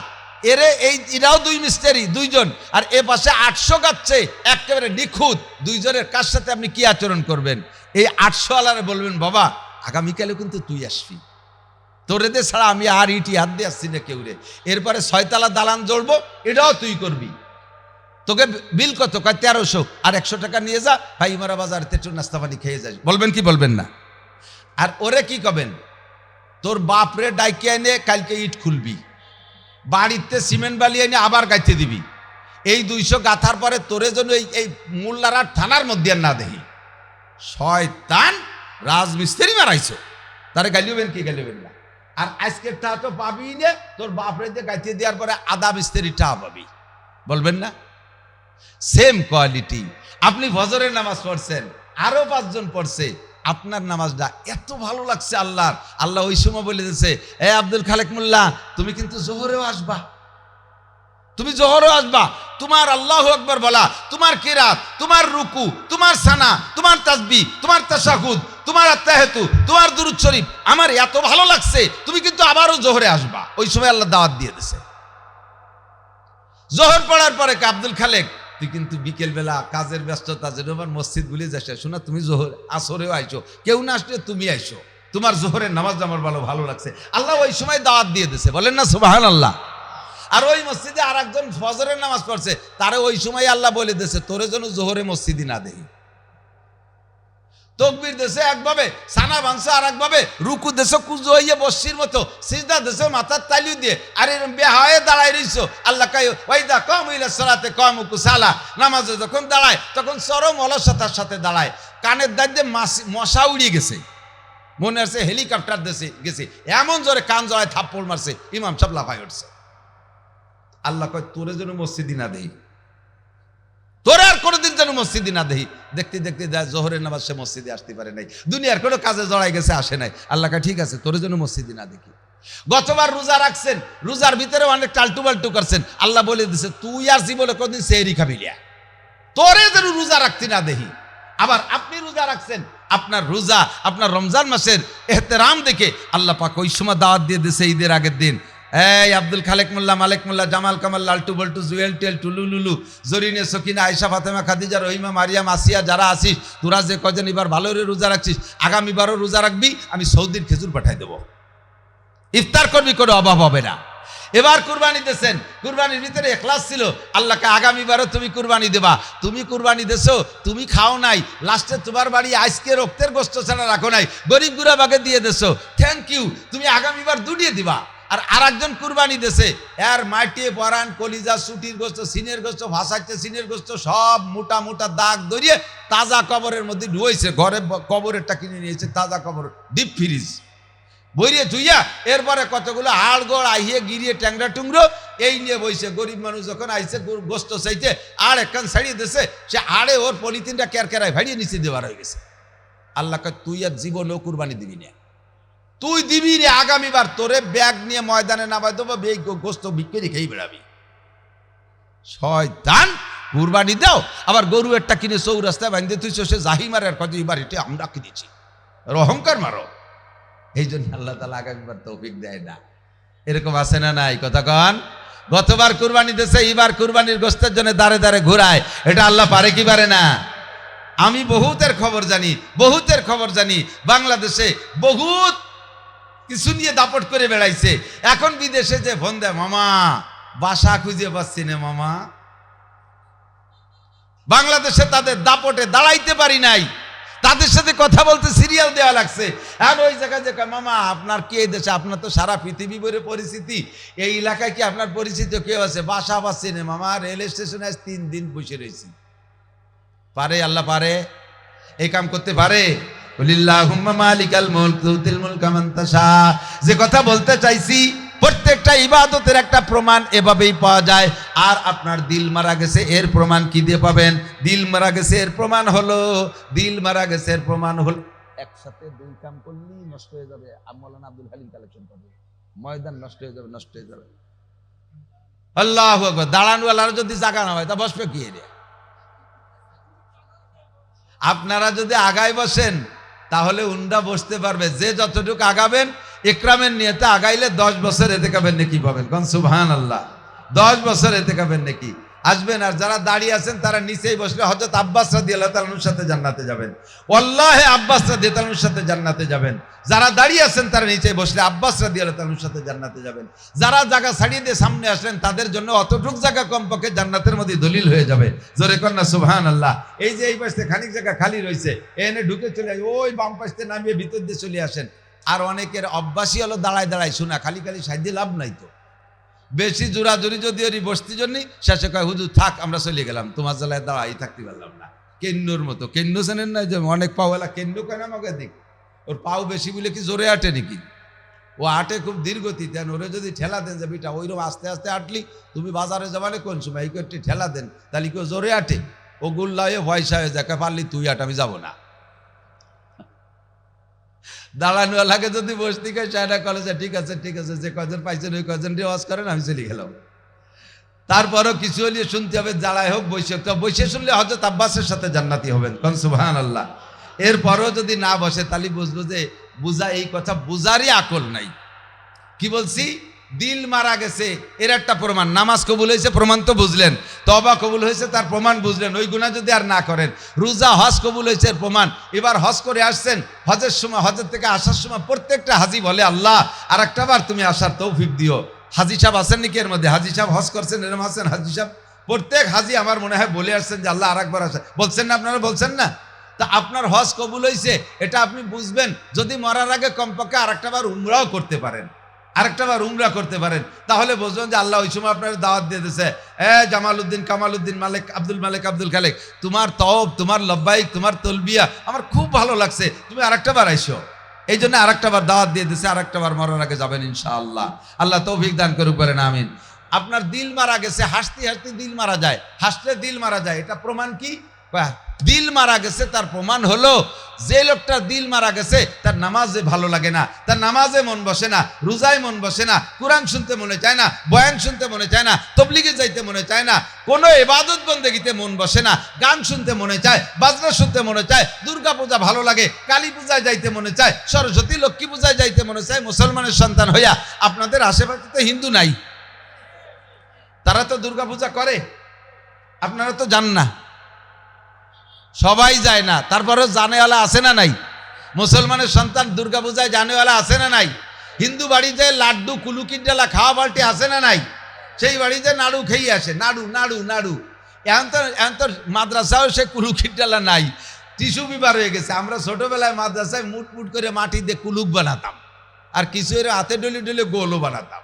এরাও দুই মিস্ত্রি দুইজন, আর এ পাশে 800 গাচ্ছে একেবারে নিখুঁত। দুইজনের কার সাথে আপনি কি আচরণ করবেন? এই 800 আলারে বলবেন বাবা আগামীকালে কিন্তু তুই আসবি, তোরে দে ছাড়া আমি আর ইটি হাত দিয়ে আসছি না কেউ রে, এরপরে 6 তলা দালান জ্বলবো, এটাও তুই করবি। তোকে বিল কত? 1300, আর 100 টাকা নিয়ে যা ভাই ইমারা বাজার তেটু নাস্তা পানি খেয়ে যাস। বলবেন কি বলবেন না? আর ওরে কি কবেন? তোর বাপরে ডাইকে এনে কালকে ইট খুলবি, বাড়িতে সিমেন্ট বালি এনে আবার গাইতে দিবি। এই 200 গাথার পরে তোরে জন্য এই মোল্লারা থানার মধ্যে না দেখি। শয়তান রাজমিস্ত্রি মারাইছো, তারে গালিবেন কি গালিবেন না। আর আজকের টা তো পাবি না, তোর বাপরে দিয়ে গাইতে দেওয়ার পরে আদা মিস্ত্রি টা পাবি। বলবেন না? Same quality. আপনি ফজরের নামাজ পড়ছেন, আরো 5 জন পড়ছে, আপনার নামাজটা এত ভালো লাগছে আল্লাহর, আল্লাহ ওই সময় বলে দিয়েছে এ আব্দুল খালেক মোল্লা তুমি কিন্তু জোহরেও আসবা, তুমি জোহরেও আসবা। তোমার আল্লাহু আকবার বলা, তোমার কিরাত, তোমার রুকু, তোমার সানা, তোমার তাসবিহ, তোমার তাশাহুদ, তোমার আত্তাহিয়াতু, তোমার দুরূদ শরীফ আমার এত ভালো লাগছে, তুমি কিন্তু আবারও জোহরে আসবা। ওই সময় আল্লাহ দাওয়াত দিয়ে দিয়েছে। জোহর পড়ার পরে আব্দুল খালেক তুই কিন্তু বিকেল বেলা কাজের ব্যস্ততা যেরকম মসজিদ গুলি যাস, শোনা তুমি জোহর আসরেও আইছো, কেউ না আসলে তুমি আইছো, তোমার জোহরের নামাজ আমার ভালো লাগছে। আল্লাহ ওই সময় দাওয়াত দিয়ে দিয়েছে, বলেন না সুবহানাল্লাহ। আর ওই মসজিদে আর একজন ফজরের নামাজ পড়ছে, তারে ওই সময় আল্লাহ বলে দিয়েছে তোরে যেন জোহরে মসজিদই না দেখি। তকবীর দেশে একভাবে, সানা ভাঙছে আর একভাবে, রুকু দেশে কুজো হইয়ে বসির মতো, সিজদা দেশে মাথার তালিও দিয়ে, আর এরকম বেহায়ে দাঁড়ায় রইছো। আল্লাহ কয় ওয়াইদা কামুল সালাতে কামুকু সালা, নামাজে যখন দাঁড়ায় তখন চরম অলসতার সাথে দাঁড়ায়। কানের দাঁড়িয়ে মশা উড়িয়ে গেছে, মনে হচ্ছে হেলিকপ্টার দেশে গেছে, এমন জোরে কান জড়ায় থাপ্পড় মারছে, ইমাম সাহেব লাফায় উঠছে। আল্লাহ কয় তোরে যেন মসজিদই না দেই, তোরে আর কোনোদিন যেন মসজিদই না দেখি। দেখতে দেখতে জোহরের নামাজ সে মসজিদে আসতে পারে নাই, দুনিয়ার কোনো কাজে জড়াই গেছে, আসে নাই। আল্লাহ কয় ঠিক আছে তোরে যেন মসজিদই না দেখি। গতবার রোজা রাখছেন, রোজার ভিতরে অনেক টালটু বাল্টু করছেন, আল্লাহ বলে দিছে তুই আর জীবনে কোনদিন সেহরি খাবি না, তোরে যেন রোজা রাখতে না দেখি। আবার আপনি রোজা রাখছেন, আপনার রোজা আপনার রমজান মাসের এহতেরাম দেখে আল্লাহ পাক ওই সময় দাওয়াত দিয়ে দিছে ঈদের আগের দিন, এই আব্দুল খালেক মোল্লা, মালেক মোল্লা, জামাল কামাল, লালটু বল্টু, জুয়েল টেল, টুলু লুলু, জরিনে, সকিনা, আয়েশা, ফাতেমা, খাদিজা, রহিমা, মারিয়াম, আসিয়া যারা আসিস, তোরা যে কজন এবার ভালো করে রোজা রাখছিস, আগামীবারও রোজা রাখবি, আমি সৌদির খেজুর পাঠাই দেবো, ইফতার করবি, কোনো অভাব হবে না। এবার কুরবানি দিয়েছেন, কুরবানির ভিতরে ইখলাস ছিল, আল্লাহকে আগামীবারও তুমি কুরবানি দেবা। তুমি কুরবানি দেছো, তুমি খাও নাই, লাস্টে তোমার বাড়ি আজকে রক্তের গোস্ত ছাড়া রাখো নাই, গরিব গুরাবাকে দিয়ে দেছো, থ্যাংক ইউ, তুমি আগামীবার দুটিয়ে দিবা। আর আরেকজন কুরবানি দেশে এর মাটিয়ে পরান, কলিজা, সুটির গোস্ত, সিনের গোস্ত, ভাসাচ্ছে সিনের গোস্ত সব মোটা মোটা দাগ ধরিয়ে তাজা কবরের মধ্যে ঢুয়েছে, ঘরে কবরেরটা কিনে নিয়েছে, তাজা কবর, ডিপ ফ্রিজ বইরিয়ে ধুইয়া, এরপরে কতগুলো হাড় গোড় আইয়ে গিরিয়ে ট্যাংরা টুংরো এই নিয়ে বইছে। গরিব মানুষ যখন আইছে গোস্ত চাইতে, আর একখান ছাড়িয়ে দিছে, সে আড়ে ওর পলিথিনটা কেরকেরায় ভাড়িয়ে নিচে দেওয়ার হয়ে গেছে। আল্লাহ কয় তুই আর জীবনেও কুরবানি দিবি না, তুই দিবি রে, আগামীবার তোরে ব্যাগ নিয়ে ময়দানে নামাই দেবো, গোস্ত বিক্রি খেয়ে বেড়াবি। শয়তান, কুরবানি দাও আবার গরু একটা কিনে চৌরাস্তায় বাঁধতে তুইছো, সে জাহিমারের কথা এবার এটা আমরা কিনেছি, অহংকার মারো। এই জন্য আল্লাহ তাআলা আগামীবার তৌফিক দেয় না। এরকম আছে না নাই কথা কন? গতবার কুরবানি দিয়েছে, এবার কুরবানির গোস্তের জন্য দাঁড়ে দাঁড়ে ঘুরায়, এটা আল্লাহ পারে কি পারে না? আমি বহুতের খবর জানি, বহুতের খবর জানি, বাংলাদেশে বহুত কিছু নিয়ে দাপট করে বেড়াইছে, এখন বিদেশে যে ফোন দেয়, মামা বাসা খুঁজে পাচ্ছি না মামা, বাংলাদেশে তাদের দাপটে দাঁড়াইতে পারি নাই, তাদের সাথে কথা বলতে সিরিয়াল দেওয়া লাগছে। আর ওই জায়গায় যে মামা আপনার কি এই দেশে, আপনার তো সারা পৃথিবী ভরে পরিচিতি, এই এলাকায় কি আপনার পরিচিত কেউ আছে? বাসা পাচ্ছি না মামা, রেল স্টেশনে আজ 3 দিন বসে রয়েছি। পারে আল্লাহ পারে, এই কাম করতে পারে? লিল্লাহুম্মা মালিকাল মুলক তুতিল মুলকা মান তাশা। যে কথা বলতে চাইছি, প্রত্যেকটা ইবাদতের একটা প্রমাণ এভাবেই পাওয়া যায়। আর আপনার দিল মারা গেছে, এর প্রমাণ কি দিয়ে পাবেন? দিল মারা গেছে এর প্রমাণ হলো, দিল মারা গেছে এর প্রমাণ হলো, একসাথে 2 কাম করলেই নষ্ট হয়ে যাবে। মওলানা আব্দুল হালিম কালেকশন করবে, ময়দান নষ্ট হয়ে যাবে, নষ্ট হয়ে যাবে। আল্লাহু আকবার। দাঁড়ানওয়ালার যদি জায়গা না হয় তা বসবে কি রে? আপনারা যদি আগায় বসেন তাহলে উন্ডা বসতে পারবে। যে যতটুকু আগাবেন ইকরামের নিয়তে আগাইলে 10 বছর এতেকাবের নেকি পাবেন। কোন সুবহানাল্লাহ। 10 বছর এতেকাবের নেকি আসবেন। আর যারা দাঁড়িয়ে আছেন তারা নিচেই বসলে হযরত আব্বাস রাদিয়াল্লাহু তাআলা আনহুর সাথে জান্নাতে যাবেন। ওয়াল্লাহি আব্বাস রাদিয়াল্লাহু তাআলা আনহুর সাথে জান্নাতে যাবেন। যারা দাঁড়িয়ে আছেন তারা নিচে বসলে আব্বাস রাদিয়াল্লাহু তাআলা আনহুর সাথে জান্নাতে যাবেন। যারা জায়গা ছাড়িয়ে দিয়ে সামনে আসলেন তাদের জন্য অতটুক জায়গা কমপক্ষে জান্নাতের মধ্যে দলিল হয়ে যাবে। জোরে কন্যা সুবহানাল্লাহ। এই যে এই পাশে খানিক জায়গা খালি রয়েছে, এনে ঢুকে চলে ওই বাম পাশে নামিয়ে ভিতর দিয়ে চলে আসেন। আর অনেকের অভ্যাসই হলো দাঁড়ায় দাঁড়ায় শোনা, খালি খালি সাইডে লাভ নাই তো। বেশি জোরাজুরি যদি ওরই বসতি জন্য শেষে কয় হুজুর থাক আমরা চলে গেলাম, তোমার জ্বালায় দাঁড়াই থাকতে পারলাম না। কেন্নুর মতো, কেন্নু চেনেন না যে অনেক পাওয়ালা কেন্নু কেন আমাকে দিক, ওর পাও বেশি বলে কি জোরে আটে নাকি? ও আটে খুব দীর্ঘতি দেন। ওরে যদি ঠেলা দেন যে বিটা ওইরকম আস্তে আস্তে আটলি তুমি বাজারে যাবানে কোন সময় এই একটি ঠেলা দেন তাহলে কেউ জোরে আটে, ও গুল্লা হয়ে ভয়সা হয়ে যায়, পারলি তুই আট আমি যাবো না। দাঁড়ানোয়ালাকে যদি বসতি কয় চায়না কলেজে ঠিক আছে ঠিক আছে, যে কজন পাইছেন ওই কজন রেওয়াজ করেন আমি চলে গেলাম। তারপরও কিছু হলে শুনতে হবে, দাঁড়ায় হোক বসে হোক। বসে শুনলে হযরত আব্বাসের সাথে জান্নাতি হবেন। কোন সুবহানাল্লাহ। এরপরও যদি না বসে তাহলে বুঝবো যে বুঝা এই কথা বুঝারই আকল নাই। কি বলছি? দিল মারা গেছে এর একটা প্রমাণ। নামাজ কবুল হয়েছে প্রমাণ তো বুঝলেন, তওবা কবুল হয়েছে তার প্রমাণ বুঝলেন, ওই গুনাহ যদি আর না করেন। রোজা হজ কবুল হয়েছে এর প্রমাণ। এবার হজ করে আসছেন, হজের সময় হজের থেকে আসার সময় প্রত্যেকটা হাজি বলে আল্লাহ আর একটা বার তুমি আসার তৌফিক দিও। হাজি সাহেব আছেন নাকি এর মধ্যে? হাজি সাহেব হজ করছেন, এরম আছেন হাজি সাহেব? প্রত্যেক হাজি আমার মনে হয় বলে আসছেন যে আল্লাহ আর একবার আসেন। বলছেন না আপনারা? বলছেন না? তা আপনার হজ কবুল হয়েছে এটা আপনি বুঝবেন যদি মরার আগে কমপক্ষে আর একটা বার উমরাও করতে পারেন, আরেকটা বার উমরা করতে পারেন, তাহলে বুঝবেন যে আল্লাহ ওই সময় আপনার দাওয়াত দিয়ে দিয়েছে। জামালউদ্দিন কামালউদ্দিন মালিক আব্দুল খালেক, তোমার তওব, তোমার লব্বাইক, তোমার তলবিয়া আমার খুব ভালো লাগছে, তুমি আরেকটা বার আইসো। এই জন্য আরেকটা বার দাওয়াত দিয়ে দিয়েছে, আরেকটা বার মরার আগে যাবেন ইনশাআল্লাহ। আল্লাহ তৌফিক দান করুক, বলেন আমিন। আপনার দিল মারা গেছে, হাসতে হাসতে দিল মারা যায়, হাসলে দিল মারা যায়, এটা প্রমাণ কি? দিল মারা গেছে তার প্রমাণ হলো যে লোকটা দিল মারা গেছে তার নামাজে ভালো লাগে না, তার নামাজে মন বসে না, রোজায় মন বসে না, কোরআন শুনতে মনে চায় না, বয়ান শুনতে মনে চায় না, তবলিগে যাইতে মনে চায় না, কোনো ইবাদত বন্দেগীতে মন বসে না, গান শুনতে মনে চায়, বাজনা শুনতে মনে চায়, দুর্গা পূজা ভালো লাগে, কালী পূজায় যাইতে মনে চায়, সরস্বতী লক্ষ্মী পূজায় যাইতে মনে চায়। মুসলমানের সন্তান হইয়া আপনাদের আশেপাশে তো হিন্দু নাই, তারা তো দুর্গা পূজা করে, আপনারা তো জান না, সবাই যায় না, তারপরেও জানেওয়ালা আছে না নাই? মুসলমানের সন্তান দুর্গা পূজায় জানেওয়ালা আছে না নাই? হিন্দু বাড়িতে লাড্ডু কুলুকির ডালা খাওয়া বালটি আছে না নাই? সেই বাড়িতে নাড়ু খেয়ে আসে, নাড়ু নাড়ু নাড়ু। এখন তো মাদ্রাসাও সে কুলুকির ডালা নাই, টিস্যু পেপার হয়ে গেছে। আমরা ছোটবেলায় মাদ্রাসায় মুট মুট করে মাটি দিয়ে কুলুক বানাতাম, আর কিছু এর হাতে ডলে ডলে গোলও বানাতাম।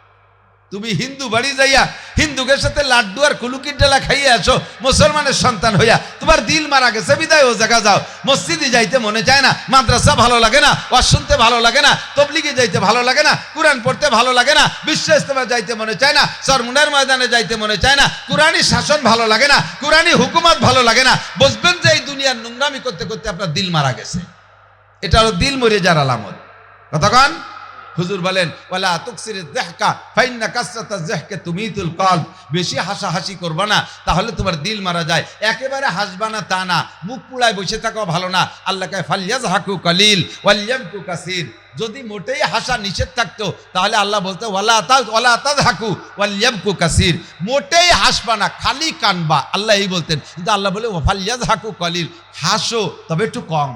তুমি হিন্দু বাড়ি যাইয়া হিন্দুকের সাথে লাড্ডু আর কুলুকির ডালা খাইয়ে আসো মুসলমানের সন্তান হইয়া, তোমার দিল মারা গেছে বিদায় ও জায়গা যাও। মসজিদে যাইতে মনে চায় না, মাদ্রাসা ভালো লাগে না, ওয়াজ শুনতে ভালো লাগে না, তবলিগে যাইতে ভালো লাগে না, কোরআন পড়তে ভালো লাগে না, বিশ্ব ইজতেমা যাইতে মনে চায় না, চরমুনার ময়দানে যাইতে মনে চায় না, কোরআনী শাসন ভালো লাগে না, কোরআনী হুকুমত ভালো লাগে না। বুঝবেন যে এই দুনিয়ার নোংরামি করতে করতে আপনার দিল মারা গেছে। এটা হলো দিল মরে যাওয়ার আলামত। কতক্ষণ হুজুর বলেন ওয়ালা তুকসিরিজ যাহকা ফাইন্না কাসরাতাজ যাহকা তুমিতুল কলব, বেশি হাসাহাসি করবা না তাহলে তোমার দিল মারা যায়। একেবারে হাসবা না তা না, মুখ পুড়ায় বসে থাকাও ভালো না। আল্লাহ কয় ফালইয়াজহাকু কালিল ওয়ালইয়াবকু কাসীর। যদি মোটেই হাসা নিষেধ থাকতো তাহলে আল্লাহ বলতো ওয়ালা তাযহাকু ওয়ালইয়াবকু কাসীর, মোটেই হাসবা না, খালি কানবা, আল্লাহ এই বলতেন। কিন্তু আল্লাহ বলে ফালইয়াজহাকু কালিল, হাসো তবে একটু কম,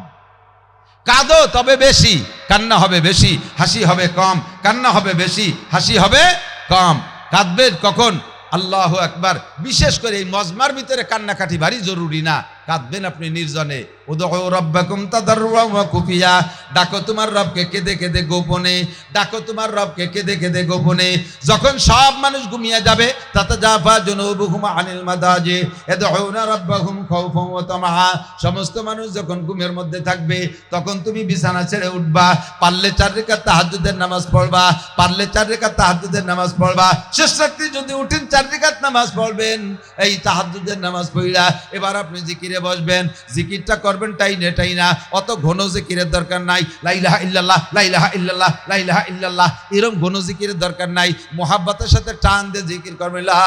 কাঁদো তবে বেশি, কান্না হবে বেশি, হাসি হবে কম, কান্না হবে বেশি, হাসি হবে কম। কাঁদবে কখন? আল্লাহু আকবার। বিশেষ করে এই মজমার ভিতরে কান্নাকাটি ভারী জরুরি না, কাঁদবেন আপনি নির্জনে। উদউ রাব্বাকুম তাদাররুআন ওয়া খুফিয়া, ডাকো তোমার রবকে কেঁদে কেঁদে গোপনে, ডাকো তোমার রবকে কেঁদে কেঁদে গোপনে। যখন সব মানুষ ঘুমিয়ে যাবে, তাতাজাফা জুনুবুহুম আনিল মাদাজি ইয়াদউনা রাব্বাহুম খাউফান ওয়া তামআ, সমস্ত মানুষ যখন ঘুমের মধ্যে থাকবে তখন তুমি বিছানা ছেড়ে উঠবা, পারলে 4 রাকাত তাহাজ্জুদের নামাজ পড়বা, পারলে 4 রাকাত তাহাজ্জুদের নামাজ পড়বা। শেষ রাতে যদি উঠেন 4 রাকাত নামাজ পড়বেন, এই তাহাজ্জুদের নামাজ পড়া। এবার আপনি জিকিরে দিয়ে বসবেন, জিকিরটা করবেন টাই না, অত ঘন জিকিরের দরকার নাই। লা ইলাহা ইল্লাল্লাহ, লা ইলাহা ইল্লাল্লাহ, লা ইলাহা ইল্লাল্লাহ, এরকম ঘন জিকিরের দরকার নাই। মোহাব্বতের সাথে টান দিয়ে জিকির করবেন, লা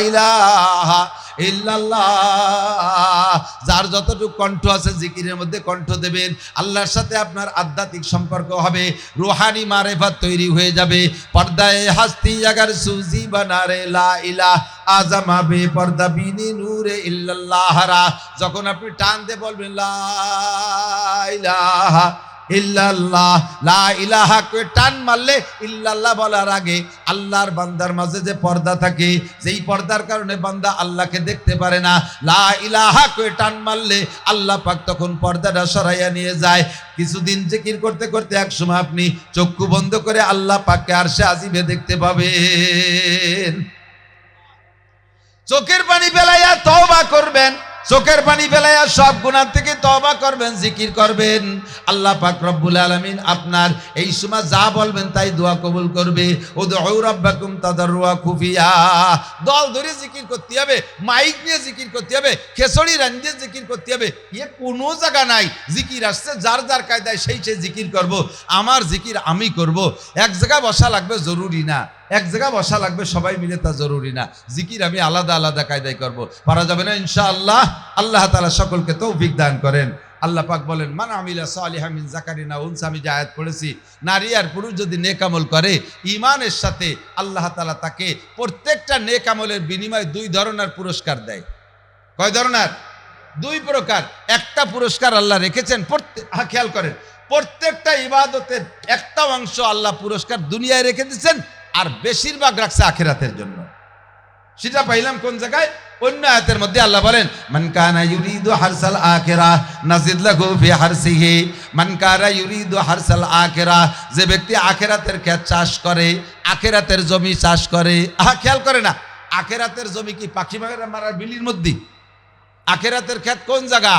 ইলাহা ইল্লাল্লাহ। যার যতটুকু কণ্ঠ আছে জিকিরের মধ্যে কণ্ঠ দেবেন, আল্লাহর সাথে আপনার আধ্যাত্মিক সম্পর্ক হবে, রুহানি মারেফাত তৈরি হয়ে যাবে। পর্দায়ে হাস্তি আগার সুজি বানারে লা ইলাহা আজমা বে পর্দা বিনি নূরে ইল্লাল্লাহরা, যখন আপনি টান দিয়ে বলবেন লা ইলাহা ইল্লাল্লাহ, লা ইলাহা কে টান মারলে ইল্লাল্লাহ বলার আগে আল্লাহর বান্দার মাঝে যে পর্দা থাকে, যেই পর্দার কারণে বান্দা আল্লাহকে দেখতে পারে না, লা ইলাহা কে টান মারলে আল্লাহ পাক তখন পর্দাটা সরাইয়া নিয়ে যায়। কিছুদিন জিকির করতে করতে একসময় আপনি চক্ষু বন্ধ করে আল্লাহ পাককে আরশে আজিমে দেখতে পাবেন। চোখের পানি ফেলাইয়া তওবা করবেন, চোখের পানি ফেলাইয়া সব গুনাহ থেকে তওবা করবেন, জিকির করবেন। আল্লাহ পাক রব্বুল আলামিন আপনার এই সময় যা বলবেন তাই দোয়া কবুল করবে। উদউ রাব্বাকুম তাদাররুয়া খুফিয়া, দল ধরে জিকির করতে হবে, মাইক নিয়ে জিকির করতে হবে, খেসড়ি রাঞ্জে জিকির করতে হবে। কোনো জায়গা নাই, জিকির আসছে যার যার কায়দায় সেই জিকির করব। আমার জিকির আমি করব। এক জায়গায় বসা লাগবে জরুরি না, এক জায়গায় বসা লাগবে সবাই মিলে তা জরুরি না। জিকির আমি আলাদা আলাদা কায়দায় করব, পারা যাবে না ইনশাআল্লাহ। আল্লাহ তাআলা সকলকে তৌফিক দান করেন। আল্লাহ পাক বলেন মান আমিলা সালিহাম মিন যাকারিন আও উনসা, আমি যে আয়াত পড়েছি, নারী আর পুরুষ যদি নেক আমল করে ঈমানের সাথে, আল্লাহ তাআলা তাকে প্রত্যেকটা নেক আমলের বিনিময়ে 2 ধরনের পুরস্কার দেয়। কয় ধরনের? 2 প্রকার। একটা পুরস্কার আল্লাহ রেখেছেন, খেয়াল করেন, প্রত্যেকটা ইবাদতের একটা অংশ আল্লাহ পুরস্কার দুনিয়ায় রেখে দিয়েছেন, আর বেশিরভাগ রাখছে আখিরাতের জন্য। সেটা পাইলাম কোন জায়গায়? অন্য আয়াতের মধ্যে আল্লাহ বলেন মান কানা ইউরিদু হারসাল আখিরাহ নাজিদ লাহু ফি হারসিহি, মান কানা ইউরিদু হারসাল আখিরাহ, যে ব্যক্তি আখিরাতের ক্ষেত চাষ করে, আখিরাতের জমি চাষ করে। খেয়াল করে না, আখিরাতের জমি কি পাখি মারার বিলির মধ্যে? আখিরাতের ক্ষেত কোন জায়গা?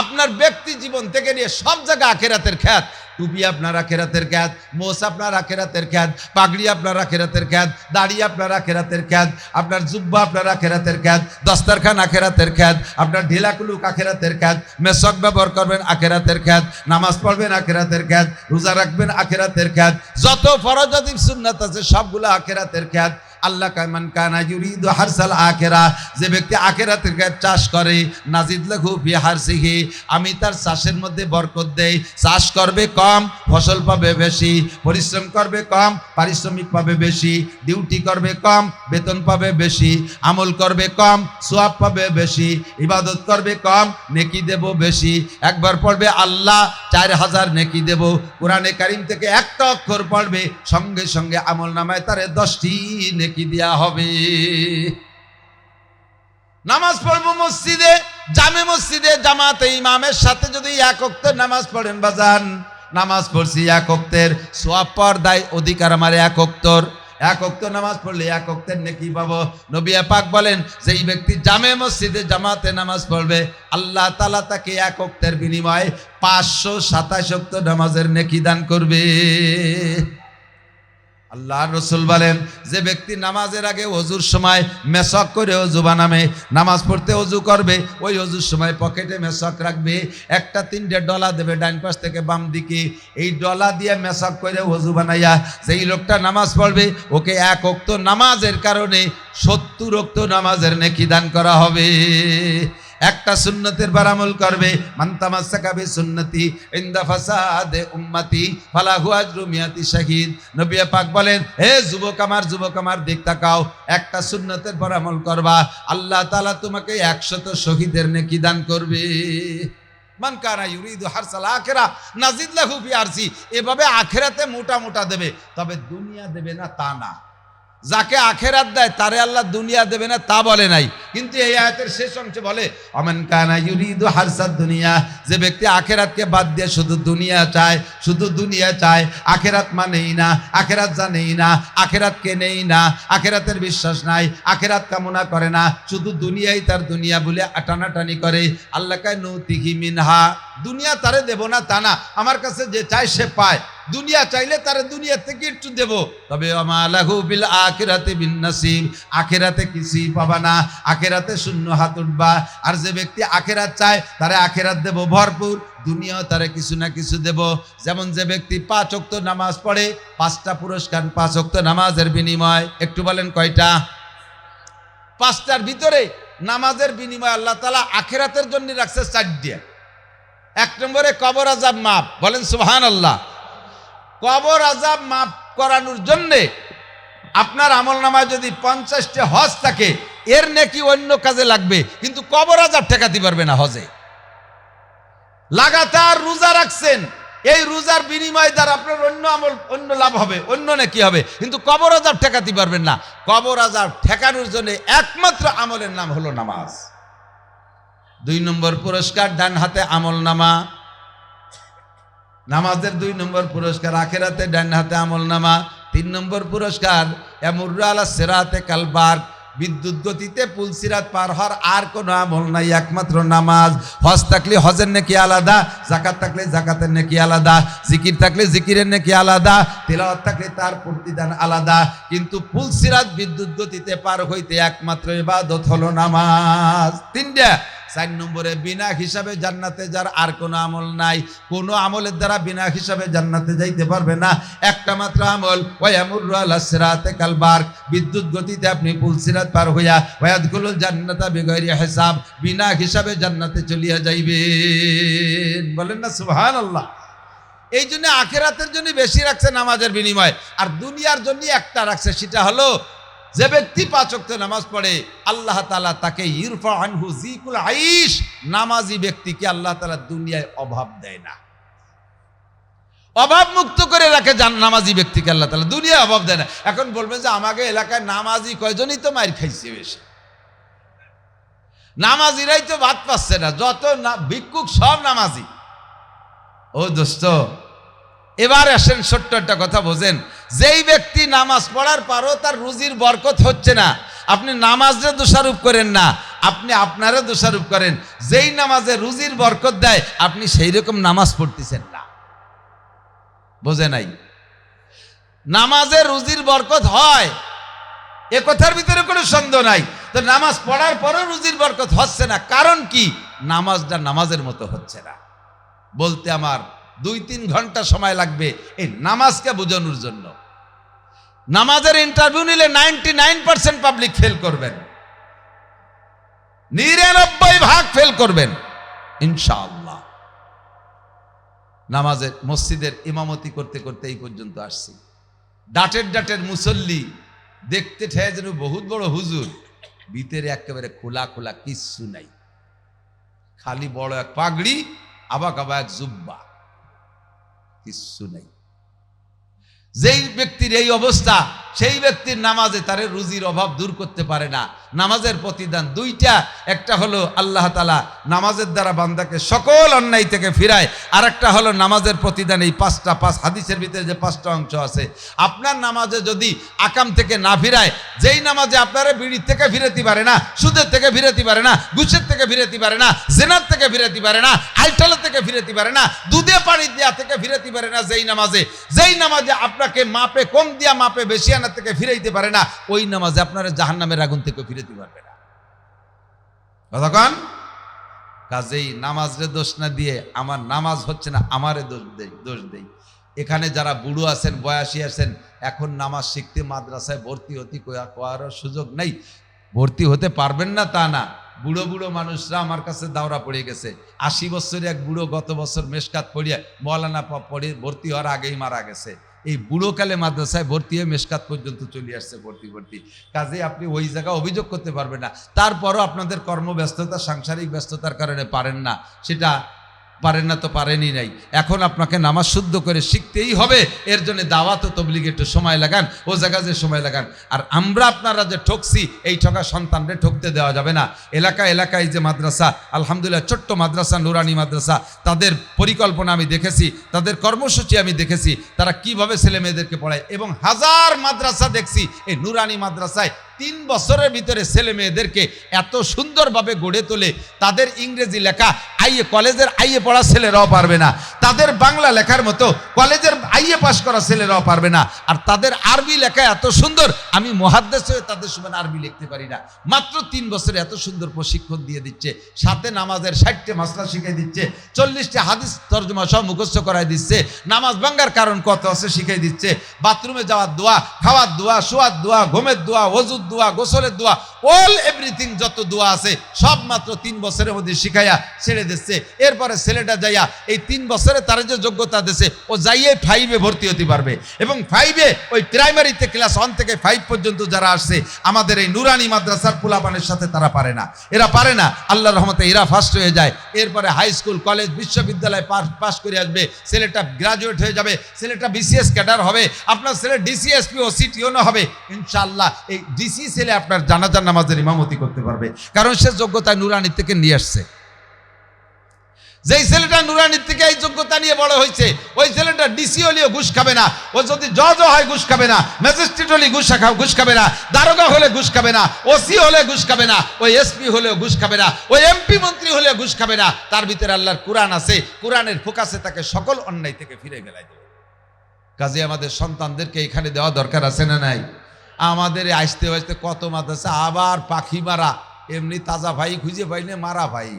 আপনার ব্যক্তি জীবন থেকে নিয়ে সব জায়গা আখিরাতের ক্ষেত। টুপি আপনার আখিরাতের খ্যাত, মোষ আপনার আখিরাতের খ্যাত, পাগড়ি আপনার আখিরাতের খ্যাত, দাড়ি আপনার আখিরাতের খ্যাত, আপনার জুব্বা আপনার আখিরাতের খ্যাত, দস্তরখান আখিরাতের খ্যাত, আপনার ঢিলাকুলুক আখিরাতের খ্যাত, মেসক ব্যবহার করবেন আখিরাতের খ্যাত, নামাজ পড়বেন আখিরাতের খ্যাত, রোজা রাখবেন আখিরাতের খ্যাত, যত ফরজ ওয়াজিব সুন্নাত আছে সবগুলো আখিরাতের খ্যাত। আল্লাহ মান কানা ইউরিদু হারসাল আখিরাহ, যে ব্যক্তি আখিরাতের ক্ষেত চাষ করে, নাজিদ লাহু ফি হারসিহি, আমি তার চাষের মধ্যে বরকত দেই। চাষ করবে কম, ফসল পাবে বেশি, পরিশ্রম করবে কম, পারিশ্রমিক পাবে বেশি, ডিউটি করবে কম, বেতন পাবে বেশি, আমল করবে কম, সওয়াব পাবে বেশি, ইবাদত করবে কম, নেকি দেব বেশি। একবার পড়বে আল্লাহ 4000 নেকি দেব। কোরআনে কারীম থেকে একটা অক্ষর পড়বে, সঙ্গে সঙ্গে আমল নামায় তারে 10টি নেকি দেয়া হবে। নামাজ পড়বো মসজিদে, জামে মসজিদে জামাতে ইমামের সাথে যদি 1 ওয়াক্তের নামাজ পড়েন বাজান, নামাজ পড়ছি 1 ওয়াক্তের, সওয়াব পর্দায় অধিকার আমার 1 ওয়াক্তর। 1 ওয়াক্ত নামাজ পড়লে 1 ওয়াক্তের নেকি পাবো। নবী পাক বলেন যেই ব্যক্তি জামে মসজিদে জামাতে নামাজ পড়বে, আল্লাহ তাআলা তাকে 1 ওয়াক্তের বিনিময়ে 527 ওয়াক্ত নামাজের নেকি দান করবে। আল্লাহর রাসূল বলেন যে ব্যক্তি নামাজের আগে ওযুর সময় মেসক করে ওযু বানাবে, নামাজ পড়তে ওযু করবে, ওই ওযুর সময় পকেটে মেসক রাখবে, একটা 3টে ডলা দেবে ডান পাশ থেকে বাম দিকে, এই ডলা দিয়ে মেসক করে ওযু বানাইয়া যেই লোকটা নামাজ পড়বে, ওকে 1 ওয়াক্ত নামাজের কারণে 70 ওয়াক্ত নামাজের নেকি দান করা হবে। একটা সুন্নতের বার আমল করবে, মান তামাসসাকা বিসুন্নতি ইনদা ফাসাদে উম্মতি ফালাহু আজরু মিয়াতি শাহীদ। নবী পাক বলেন হে যুবক আমার দিক তাকাও, একটা সুন্নতের বার আমল করবা, আল্লাহ তাআলা তোমাকে 100 শহীদের নেকি দান করবে। মান কানা ইউরিদু হারসাল আখিরাহ নাজিদ লাহু ফি আরসি, এভাবে আখিরাতে মোটা মোটা দেবে, তবে দুনিয়া দেবে না তা না। যাকে আখিরাত দেয় তারে আল্লাহ দুনিয়া দেবে না তা বলে নাই, কিন্তু এই আয়াতের শেষ অংশে বলে আমান কানা ইউরিদু হারসাদ দুনিয়া, যে ব্যক্তি আখিরাতকে বাদ দিয়ে শুধু দুনিয়া চায়, শুধু দুনিয়া চায়, আখিরাত মানেই না, আখিরাত জানেই না, আখিরাতকে নেই না, আখিরাতের বিশ্বাস নাই, আখিরাত কামনা করে না, শুধু দুনিয়াই তার দুনিয়া বলে টানাটানি করে, আল্লাহ কায় নূতিহি মিনহা, দুনিয়া তারে দেব না তা না, আমার কাছে যে চায় সে পায়, দুনিয়া চাইলে তারে দুনিয়া থেকে একটু দেব, তবে আমা লাহু বিল আখিরাতি বিন নাসিব, আখিরাতে কিছুই পাবা না, আখিরাতে শূন্য হাত উঠবা। আর যে ব্যক্তি আখিরাত চায় তারে আখিরাত দেব ভরপুর, দুনিয়াও তারে কিছু না কিছু দেব। যেমন যে ব্যক্তি 5 ওয়াক্ত নামাজ পড়ে, 5টা পুরস্কার 5 ওয়াক্ত নামাজের বিনিময়। একটু বলেন কয়টা? 5টার ভিতরে নামাজের বিনিময় আল্লাহ তাআলা আখিরাতের জন্য রাখছে 4টা। 1 নম্বরে কবর আযাব মাফ, বলেন সুবহানাল্লাহ। কবর আযাব মাফ করানোর জন্য আপনার আমলনামায় যদি 50টা হজ থাকে, এর নেকি অন্য কাজে লাগবে, কিন্তু কবর আযাব ঠেকাতে পারবে না হজে। লাগাতার রোজা রাখছেন, এই রোজার বিনিময় দ্বারা আপনার অন্য আমল, অন্য লাভ হবে, অন্য নেকি হবে, কিন্তু কবর আযাব ঠেকাতে পারবেন না। কবর আযাব ঠেকানোর জন্য একমাত্র আমলের নাম হলো নামাজ। 2 নম্বর পুরস্কার ডান হাতে আমলনামা, নামাজের 2 নম্বর পুরস্কার আখিরাতে ডান হাতে আমলনামা। 3 নম্বর পুরস্কার ইয়ামুরু আলা সিরাতে কালবার, বিদ্যুৎ গতিতে পুলসিরাত পার হওয়ার আর কোনো আমল নাই, একমাত্র নামাজ। হজ থাকলে হজের নেকি আলাদা, যাকাত থাকলে যাকাতের নেকি আলাদা, জিকির থাকলে জিকিরের নেকি আলাদা, তিলাওয়াত থাকলে তার প্রতিদান আলাদা, কিন্তু পুলসিরাত বিদ্যুৎ গতিতে পার হইতে একমাত্র ইবাদত হলো নামাজ। 3টা। 4 নম্বরে বিনা হিসাবে জান্নাতে যার আর কোনো আমল নাই, কোনো আমলের দ্বারা বিনা হিসাবে জান্নাতে যাইতে পারবে না, একটা মাত্র আমল ওয়ায়ামুরু আলা সিরাতে কালবার, বিদ্যুৎ গতিতে আপনি পুলসিরাত পার হইয়া ওয়ায়াদখুলুল জান্নাতা বিগাইরি হিসাব, বিনা হিসাবে জান্নাতে চলিয়া যাইবেন। বলেন না সুবহানাল্লাহ। এই জন্য আখিরাতের জন্য বেশি রাখছে নামাজের বিনিময়, আর দুনিয়ার জন্য একটা রাখছে, সেটা হলো যে ব্যক্তি 5 ওয়াক্ত নামাজ পড়ে আল্লাহ তাআলা তাকে ইরফা আনহু যিকুল আইশ, নামাজি ব্যক্তিকে আল্লাহ তাআলা দুনিয়ায় অভাব দেয় না, অভাব মুক্ত করে রাখে। নামাজি ব্যক্তিকে আল্লাহ তাআলা দুনিয়ায় অভাব দেয় না। এখন বলবেন যে আমাকে এলাকায় নামাজি কয়জনই তো মার খাইছে বেশি, নামাজিরাই তো ভাত পাচ্ছে না, যত ভিক্ষুক সব নামাজি। ও দোস্ত, এবার আসেন ছোট্ট একটা কথা বোঝেন, যেই ব্যক্তি নামাজ পড়ার পরও তার রুজির বরকত হচ্ছে না, আপনি নামাজে দোষারোপ করেন না, আপনি আপনারা দোষারোপ করেন। যেই নামাজে রুজির বরকত দেয় আপনি সেই রকম নামাজ পড়তেছেন না, বোঝে নাই? নামাজে রুজির বরকত হয়, এ কথার ভিতরে কোনো সন্দেহ নাই। তো নামাজ পড়ার পরও রুজির বরকত হচ্ছে না, কারণ কি? নামাজটা নামাজের মতো হচ্ছে না। বলতে আমার 2-3 ঘন্টা সময় লাগবে এই নামাজকে বোঝানোর জন্য। নামাজের ইন্টারভিউ নিলে 99% পাবলিক ফেল করবেন, 99% ফেল করবেন ইনশাআল্লাহ। নামাজের মসজিদের ইমামতি করতে করতে এই পর্যন্ত আসছি। ডাটের মুসল্লি দেখতে ঠেয়ে যেন বহুত বড় হুজুর, ভিতরে একেবারে খোলা খোলা কিচ্ছু নাই, খালি বড় এক পাগড়ি, আবাক এক জুব্বা, কিচ্ছু নাই। যেই ব্যক্তির এই অবস্থা, সেই ব্যক্তির নামাজে তারে রুজির অভাব দূর করতে পারে না। নামাজের প্রতিদান 2টা, একটা হলো আল্লাহ তাআলা নামাজের দ্বারা বান্দাকে সকল অন্যায় থেকে ফিরায়, আর একটা হলো নামাজের প্রতিদান এই 5টা। 5 হাদিসের ভিতরে যে 5টা অংশ আছে, আপনার নামাজে যদি আকাম থেকে না ফিরায়, যেই নামাজে আপনারা বিড়ি থেকে ফিরাতে পারে না, সুদের থেকে ফিরাতে পারে না, ঘুষের থেকে ফিরাতে পারে না, জেনার থেকে ফিরাতে পারে না, আলটালা থেকে ফিরাতে পারে না, দুধে পানি দেওয়া থেকে ফিরাতে পারে না, যেই নামাজে আপনাকে মাপে কম দিয়া মাপে বেশি আনা থেকে ফিরাইতে পারে না, ওই নামাজে আপনারা জাহান্নামের আগুন থেকে ফিরাতে পারবে না। কতক্ষণ? কাজেই নামাজরে দোষ না দিয়ে আমার নামাজ হচ্ছে না আমারে দোষ দেই। এখানে যারা বুড়ো আছেন, বয়সী আছেন, এখন নামাজ শিখতে মাদ্রাসায় ভর্তি হতে করার সুযোগ নেই। ভর্তি হতে পারবেন না তা না, বুড়ো বুড়ো মানুষরা আমার কাছে দাওরা পড়ে গেছে। 80 বছরের এক বুড়ো গত বছর মেশকাত পড়িয়া মৌলানা পড়ে ভর্তি হওয়ার আগেই মারা গেছে। এই বুড়োকালে মাদ্রাসায় ভর্তি হয়ে মেশকাত পর্যন্ত চলে আসছে ভর্তি। কাজে আপনি ওই জায়গা অভিযোগ করতে পারবেন না। তারপরও আপনাদের কর্মব্যস্ততা, সাংসারিক ব্যস্ততার কারণে পারেন না, সেটা পারেন না তো পারেনই নাই। এখন আপনাকে নামাজ শুদ্ধ করে শিখতেই হবে, এর জন্য দাওয়াত ও তবলিগে একটু সময় লাগান, ও জায়গায় যে সময় লাগান। আর আমরা আপনারা যে ঠকছি, এই ঠকা সন্তানদের ঠকতে দেওয়া যাবে না। এলাকায় যে মাদ্রাসা, আলহামদুলিল্লাহ ছোট্ট মাদ্রাসা, নুরানি মাদ্রাসা, তাদের পরিকল্পনা আমি দেখেছি, তাদের কর্মসূচি আমি দেখেছি, তারা কিভাবে ছেলে মেয়েদেরকে পড়ায়। এবং হাজার মাদ্রাসা দেখছি, এই নুরানি মাদ্রাসায় 3 বছরের ভিতরে ছেলে মেয়েদেরকে এত সুন্দরভাবে গড়ে তোলে, তাদের ইংরেজি লেখা আইএ কলেজের আইএ পড়া ছেলেরাও পারবে না, তাদের বাংলা লেখার মতো কলেজের আইএ পাস করা ছেলেরাও পারবে না, আর তাদের আরবি লেখা এত সুন্দর, আমি মুহাদ্দিস হয়ে তাদের সমান আরবি লিখতে পারি না। মাত্র 3 বছরে এত সুন্দর প্রশিক্ষণ দিয়ে দিচ্ছে, সাথে নামাজের 60টা মাসলা শিখিয়ে দিচ্ছে, 40টা হাদিস তরজমা সব মুখস্থ করায় দিচ্ছে, নামাজ ভাঙার কারণ কত আছে শিখিয়ে দিচ্ছে, বাথরুমে যাওয়ার দোয়া, খাওয়ার দোয়া, শোয়ার দোয়া, ঘুমের দোয়া, ওযুর দোয়া, গোসলের দোয়া, অল এভরিথিং যত দোয়া আছে সব মাত্র 3 বছরের মধ্যে শিখাইয়া ছেড়ে দিচ্ছে। এরপরে ছেলেটা যাইয়া এই 3 বছরে তার যে যোগ্যতা দিচ্ছে, ও যাইয়ে 5-এ ভর্তি হতে পারবে, এবং 5-এ ওই প্রাইমারিতে ক্লাস 1 থেকে 5 পর্যন্ত যারা আসছে আমাদের এই নুরানি মাদ্রাসার পোলাপানের সাথে তারা পারে না, এরা পারে না, আল্লাহর রহমতে এরা ফার্স্ট হয়ে যায়। এরপরে হাই স্কুল, কলেজ, বিশ্ববিদ্যালয় পাস করে আসবে, ছেলেটা গ্রাজুয়েট হয়ে যাবে, ছেলেটা বিসিএস ক্যাডার হবে, আপনার ছেলে ডিসিএসপি ও সিটিও না হবে ইনশাআল্লাহ। এই ডিসি ছেলে আপনার জানাজার নামাজের ইমামতি করতে পারবে, কারণ সে যোগ্যতা নুরানি থেকে নিয়ে আসছে। যেই ছেলেটা নুরানি থেকে এই যোগ্যতা নিয়ে বড় হয়েছে, ওই ছেলেটা ডিসি হলেও ঘুষ খাবে না, ও যদি জজ হয় ঘুষ খাবে না, ম্যাজিস্ট্রেট হলে ঘুষ খাবে না, দারোগা হলে ঘুষ খাবে না, ওসি হলে ঘুষ খাবে না, ওই এসপি হলেও ঘুষ খাবে না, ওই এমপি মন্ত্রী হলেও ঘুষ খাবে না। তার ভিতরে আল্লাহর কোরআন আছে, কোরআনের ফোকাসে তাকে সকল অন্যায় থেকে ফিরে গেলাই দেবে। কাজে আমাদের সন্তানদেরকে এখানে দেওয়া দরকার আছে না নাই? আমাদের আসতে আসতে কত মাদ্রাসা, আবার পাখি মারা, এমনি তাজা ভাই খুঁজে পাইলে মারা ভাই,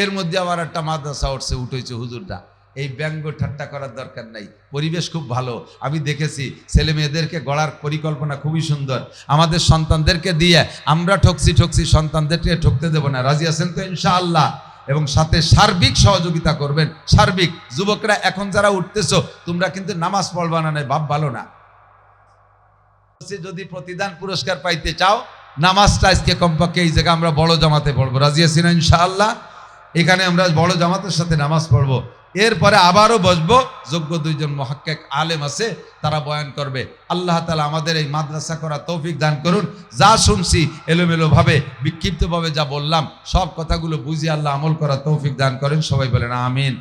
এর মধ্যে আবার একটা মাদ্রাসা উঠেছে হুজুরটা। এই ব্যঙ্গ ঠাট্টা করার দরকার নাই, পরিবেশ খুব ভালো, আমি দেখেছি ছেলে মেয়েদেরকে গড়ার পরিকল্পনা খুবই সুন্দর। আমাদের সন্তানদেরকে দিয়ে আমরা ঠকছি, সন্তানদেরকে ঠকতে দেব না, রাজি আছেন তো ইনশাআল্লাহ? এবং সাথে সার্বিক সহযোগিতা করবেন, সার্বিক। যুবকরা এখন যারা উঠতেছো, তোমরা কিন্তু নামাজ পড়বা না, বাপ ভালো না। যদি প্রতিদান পুরস্কার পাইতে চাও, নামাজটা আজকে কমপক্ষে এই জায়গায় আমরা বড় জামাতে পড়বো, রাজি আছি না ইনশাআল্লাহ? এখানে আমরা বড় জামাতের সাথে নামাজ পড়বো, এরপরে আবারও বসবো, যোগ্য 2 জন মুহাক্কিক আলেম আছে, তারা বয়ান করবে। আল্লাহ তাআলা আমাদের এই মাদ্রাসা করা তৌফিক দান করুন। যা শুনছি এলোমেলো ভাবে, বিক্ষিপ্ত ভাবে যা বললাম, সব কথাগুলো বুঝে আল্লাহ আমল করা তৌফিক দান করেন। সবাই বলেন আমিন।